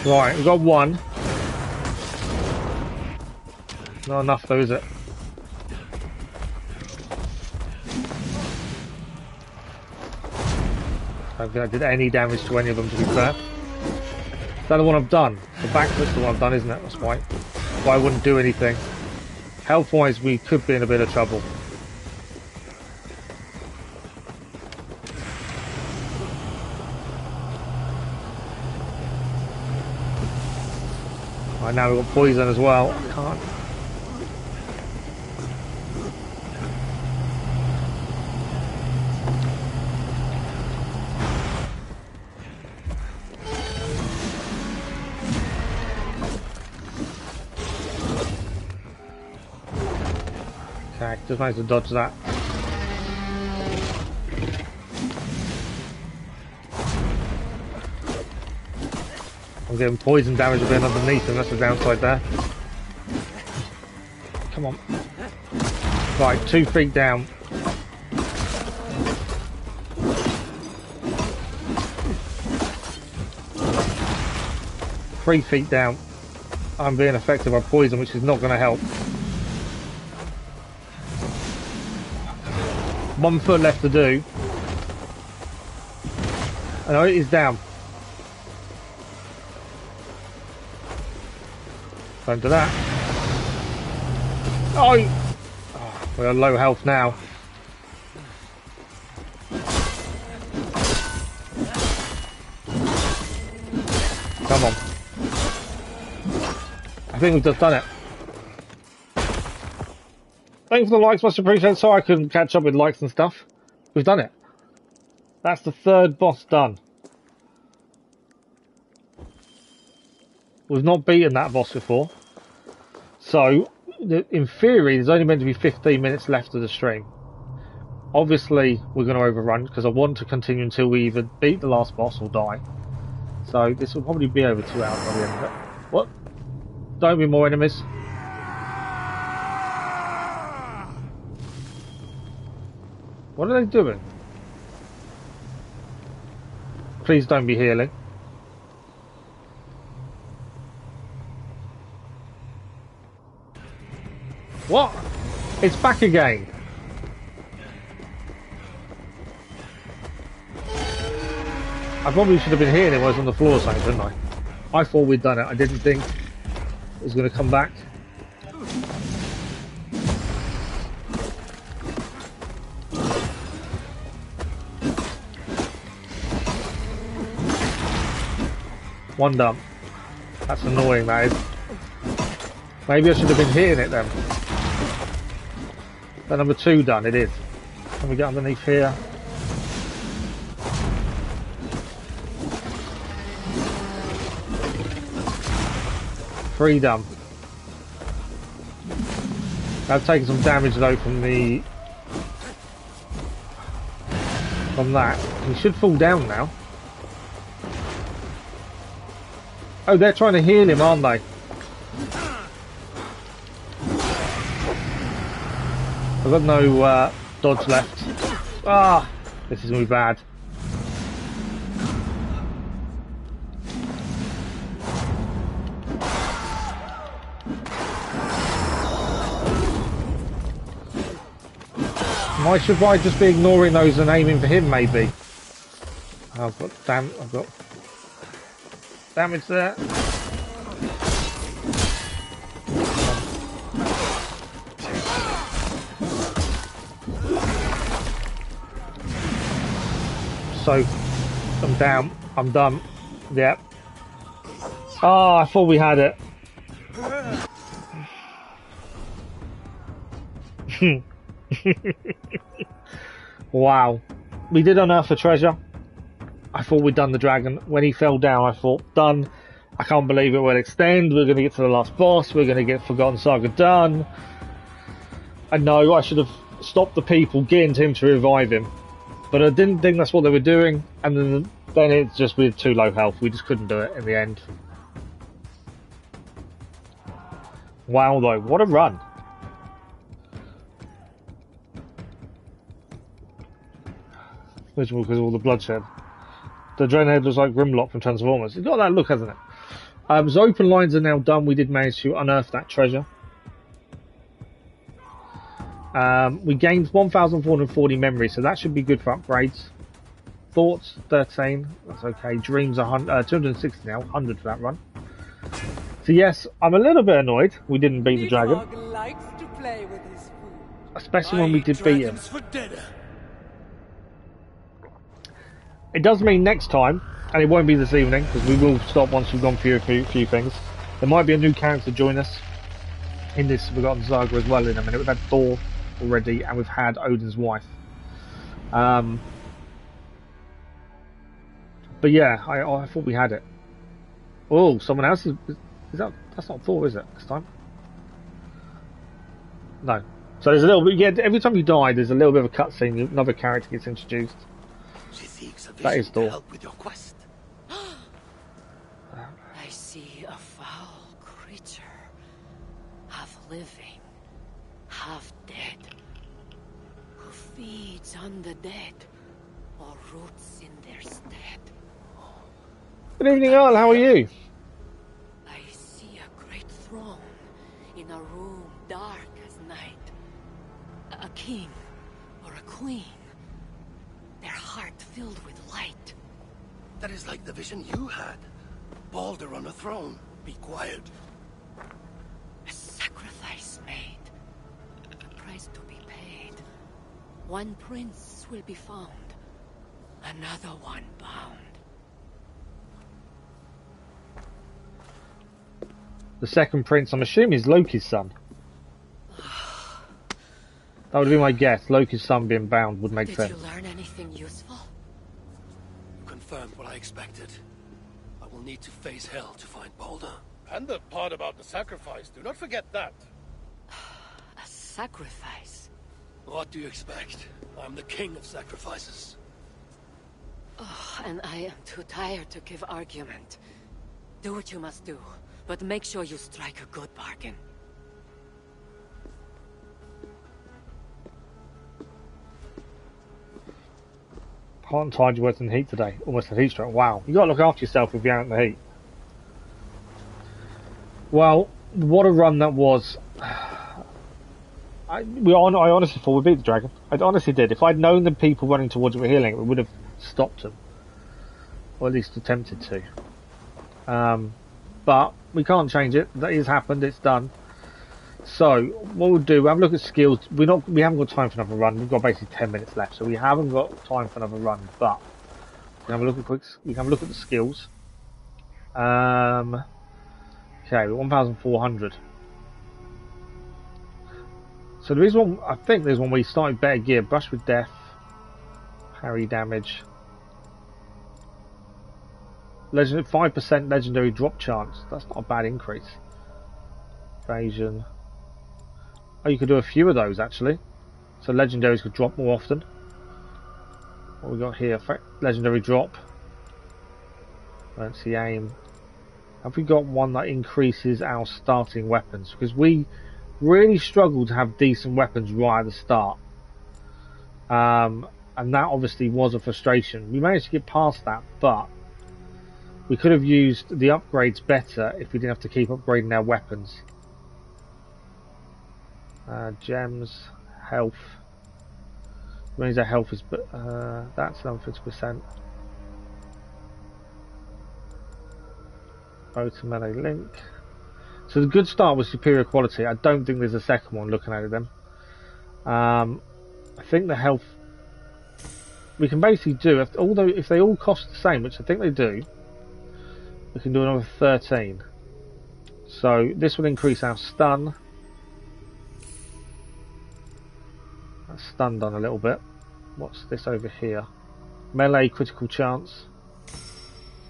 Right, we've got one. Not enough though, is it? I don't think I did any damage to any of them, to be fair. Is that the one I've done? The backfoot's the one I've done, isn't it? That's why. Why I wouldn't do anything. Health-wise, we could be in a bit of trouble. Right, now we've got poison as well. I can't. Okay, just managed to dodge that. I'm getting poison damage a bit underneath him, that's the downside there. Come on. Right, 2 feet down. Three feet down. I'm being affected by poison, which is not going to help. 1 foot left to do. And it is down. Don't do that. Oh! We're on low health now. Come on. I think we've just done it. Thanks for the likes, much appreciated. Sorry I couldn't catch up with likes and stuff. We've done it. That's the 3rd boss done. We've not beaten that boss before. So, in theory, there's only meant to be 15 minutes left of the stream. Obviously, we're going to overrun because I want to continue until we either beat the last boss or die. So, this will probably be over 2 hours by the end of it. What? Don't be more enemies. What are they doing? Please don't be healing. What? It's back again. I probably should have been here when I was on the floor or something, didn't I? I thought we'd done it. I didn't think it was going to come back. One done. That's annoying, that is. Maybe I should have been hitting it then. That number 2 done, it is. Can we get underneath here? Freedom. I've taken some damage though from that. He should fall down now. Oh, they're trying to heal him, aren't they? I've got no dodge left. Ah, this is going to be bad. Why should I just be ignoring those and aiming for him, maybe? I've got damage there. So, I'm down. I'm done. Yep. Oh, I thought we had it. Wow. We did unearth a treasure. I thought we'd done the dragon. When he fell down, I thought, done. I can't believe it will extend. We're going to get to the last boss. We're going to get Forgotton Saga done. I know I should have stopped the people getting him to revive him. But I didn't think that's what they were doing. And then it's just with too low health. We just couldn't do it in the end. Wow, though. What a run. Miserable because of all the bloodshed. The Draenhead looks like Grimlock from Transformers. It's got that look, hasn't it? So open lines are now done. We did manage to unearth that treasure. We gained 1,440 memory, so that should be good for upgrades. Thoughts, 13. That's okay. Dreams, 260 now. 100 for that run. So yes, I'm a little bit annoyed we didn't beat the dragon. Likes to play with his food. Especially when we did beat him. It does mean next time, and it won't be this evening, because we will stop once we've gone through a few things. There might be a new character join us in this Forgotton Saga as well in a minute. We've had Thor already, and we've had Odin's wife. But yeah, I thought we had it. Oh, someone else is that's not Thor, is it, this time? No. So there's a little bit, yeah, every time you die, there's a little bit of a cutscene, another character gets introduced. That is Thor. Help with your quest. I see a foul creature, half living, half dead, who feeds on the dead or roots in their stead. Good evening, Earl. How are you? I see a great throne in a room dark as night. A king or a queen, their heart filled with light. That is like the vision you had. Balder on a throne. Be quiet. A sacrifice made. A price to be paid. One prince will be found. Another one bound. The second prince, I'm assuming, is Loki's son. That would be my guess. Loki's son being bound would make sense. Did you learn anything useful? Confirmed what I expected. I will need to face hell to find Balder. And the part about the sacrifice. Do not forget that. A sacrifice? What do you expect? I'm the king of sacrifices. Oh, and I am too tired to give argument. Do what you must do, but make sure you strike a good bargain. Hot and tired, you worked in the heat today. Almost had heat stroke. Wow. You got to look after yourself if you're out in the heat. Well, what a run that was. I honestly thought we beat the dragon. I honestly did. If I'd known the people running towards it were healing, we would have stopped them. Or at least attempted to. But we can't change it. That has happened. It's done. So what we'll do, we'll have a look at skills. We haven't got time for another run. We've got basically 10 minutes left, so we haven't got time for another run. But we can have a look at we can have a look at the skills. Okay, 1,400. So there is one. I think there's one where you started better gear. Brush with death, parry damage. 5% legendary drop chance. That's not a bad increase. Evasion. Oh, you could do a few of those actually. So legendaries could drop more often. What we got here? Legendary drop. Emergency aim. Have we got one that increases our starting weapons? Because we really struggled to have decent weapons right at the start. And that obviously was a frustration. We managed to get past that, but we could have used the upgrades better if we didn't have to keep upgrading our weapons. Gems, health. Means our health is, that's another 50%. Bow to melee link. So the good start was superior quality. I don't think there's a second one looking at them. I think the health we can basically do, although if they all cost the same, which I think they do, we can do another 13. So this will increase our stun. That's stun done a little bit. What's this over here? Melee critical chance.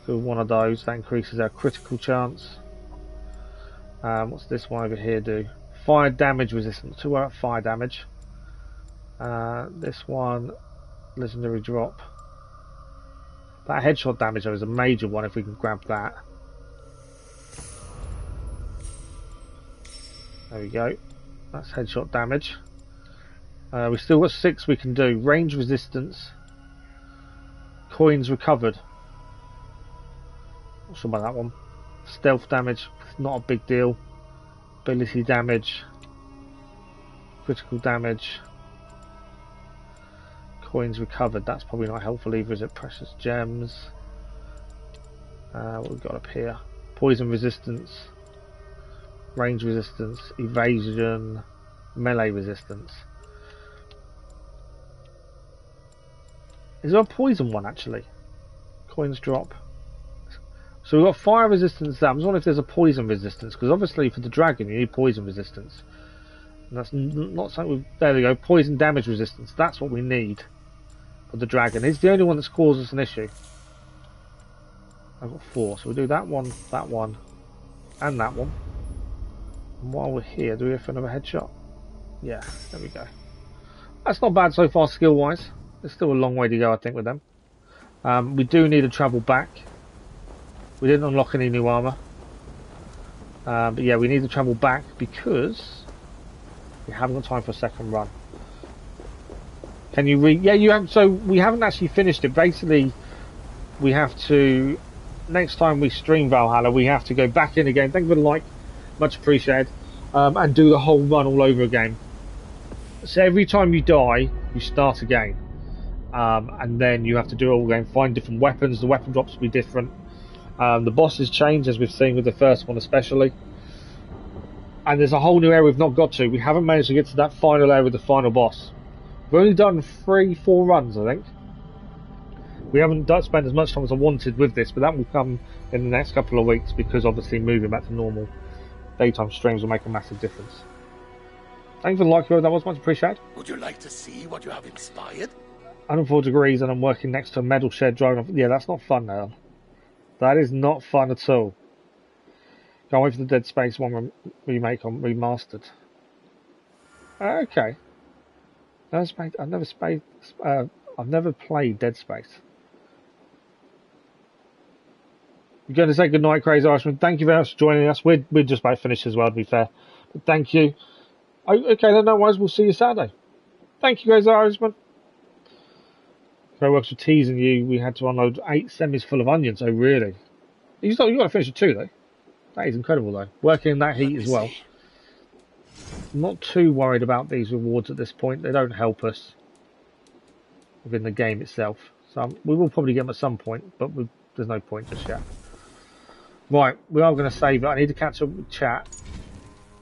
Do one of those, that increases our critical chance. What's this one over here do? Fire damage resistance. 2 out of fire damage. This one, legendary drop. That headshot damage though is a major one if we can grab that. There we go. That's headshot damage. We still got 6 we can do. Range resistance. Coins recovered. Not sure about that one. Stealth damage, not a big deal. Ability damage. Critical damage. Coins recovered, that's probably not helpful either, is it? Precious gems. What we've got up here? Poison resistance. Range resistance. Evasion. Melee resistance. Is there a poison one actually? Coins drop. So we've got fire resistance there. I'm just wondering if there's a poison resistance, because obviously for the dragon you need poison resistance. And that's not something there we go. Poison damage resistance. That's what we need for the dragon. It's the only one that's caused us an issue. I've got 4, so we'll do that one, and that one. And while we're here, do we have another headshot? Yeah, there we go. That's not bad so far skill wise. There's still a long way to go I think with them. We do need to travel back. We didn't unlock any new armour. But yeah, we need to travel back because we haven't got time for a second run. Can you read? Yeah, you have. So we haven't actually finished it. Basically, we have to. Next time we stream Valhalla, we have to go back in again. Thank you for the like, much appreciated. And do the whole run all over again. So every time you die, you start again, and then you have to do it all again. Find different weapons. The weapon drops will be different. The bosses change, as we've seen with the first one especially. And there's a whole new area we've not got to. We haven't managed to get to that final area with the final boss. We've only done 3-4 runs, I think. We haven't spent as much time as I wanted with this, but that will come in the next couple of weeks, because obviously moving back to normal daytime streams will make a massive difference. Thank you for the like, that was much appreciated. Would you like to see what you have inspired? 104 degrees and I'm working next to a metal shed driving off. Yeah, that's not fun now. That is not fun at all. Can't wait for the Dead Space 1 remake on remastered. Okay. I've never played Dead Space. You're going to say goodnight, Crazy Irishman. Thank you very much for joining us. We're just about finished as well, to be fair. But thank you. Okay, then no worries. We'll see you Saturday. Thank you, Crazy Irishman. Very works for teasing you. We had to unload 8 semis full of onions. Oh, really? You got to finish with 2, though. That is incredible, though. Working in that heat as well. I'm not too worried about these rewards at this point. They don't help us within the game itself. So we will probably get them at some point, but there's no point just yet. Right, we are going to save it. I need to catch up with chat.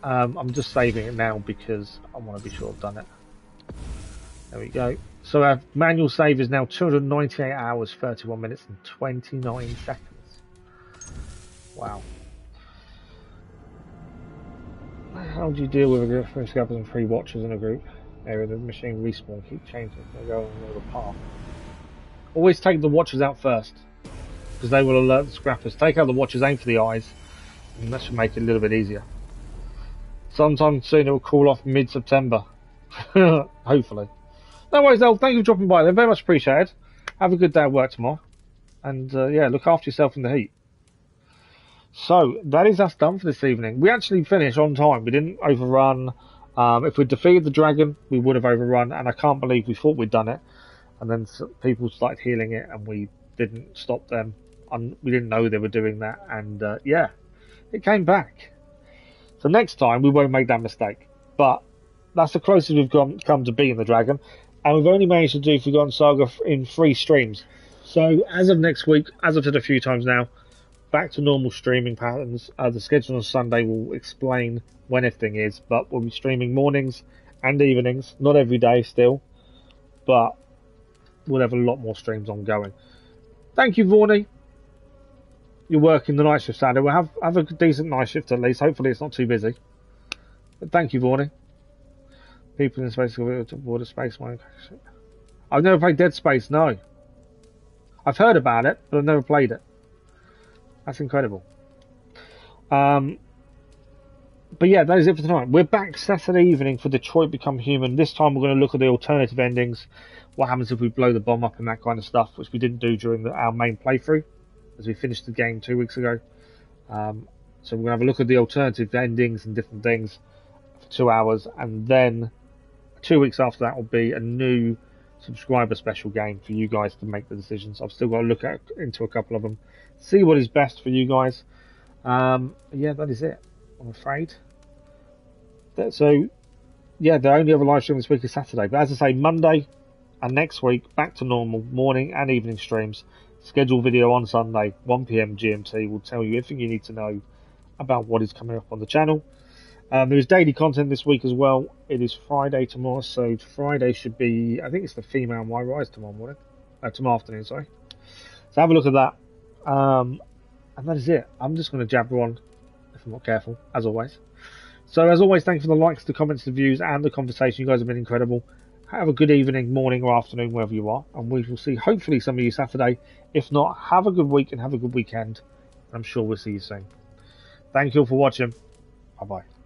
I'm just saving it now because I want to be sure I've done it. There we go. So our manual save is now 298 hours, 31 minutes and 29 seconds. Wow. How do you deal with a group of scalpers and 3 watchers in a group? Area the machine respawn, keep changing, they go on the path. Always take the watchers out first, because they will alert the scrappers. Take out the watchers, aim for the eyes, and that should make it a little bit easier. Sometime soon it will cool off mid-September. Hopefully. No worries, though. Thank you for dropping by. They're very much appreciated. Have a good day at work tomorrow. And yeah, look after yourself in the heat. So, that is us done for this evening. We actually finished on time. We didn't overrun. If we'd defeated the dragon, we would have overrun. And I can't believe we thought we'd done it. And then people started healing it and we didn't stop them. We didn't know they were doing that. And yeah, it came back. So next time, we won't make that mistake. But that's the closest we've come to beating the dragon. And we've only managed to do Forgotton Saga in 3 streams. So as of next week, as I've said a few times now, back to normal streaming patterns. The schedule on Sunday will explain when everything is, but we'll be streaming mornings and evenings, not every day still, but we'll have a lot more streams ongoing. Thank you, Vorney. You're working the night shift Saturday. We'll have a decent night shift at least. Hopefully it's not too busy. But thank you, Vorney. People in space go to water space. I've never played Dead Space, no. I've heard about it, but I've never played it. That's incredible. But yeah, that is it for tonight. We're back Saturday evening for Detroit Become Human. This time we're going to look at the alternative endings. What happens if we blow the bomb up and that kind of stuff, which we didn't do during our main playthrough, as we finished the game 2 weeks ago. So we're going to have a look at the alternative endings and different things for 2 hours. And then 2 weeks after that will be a new subscriber special game for you guys to make the decisions. I've still got to look into a couple of them. See what is best for you guys. Yeah, that is it, I'm afraid. So, yeah, the only other live stream this week is Saturday. But as I say, Monday and next week, back to normal morning and evening streams. Scheduled video on Sunday, 1 PM GMT, will tell you everything you need to know about what is coming up on the channel. There is daily content this week as well. It is Friday tomorrow, so Friday should be, I think it's the female My Rise tomorrow morning. Tomorrow afternoon, sorry. So have a look at that. And that is it. I'm just going to jabber on if I'm not careful, as always. So as always, thank you for the likes, the comments, the views, and the conversation. You guys have been incredible. Have a good evening, morning, or afternoon, wherever you are. And we will see, hopefully, some of you Saturday. If not, have a good week and have a good weekend. I'm sure we'll see you soon. Thank you all for watching. Bye-bye.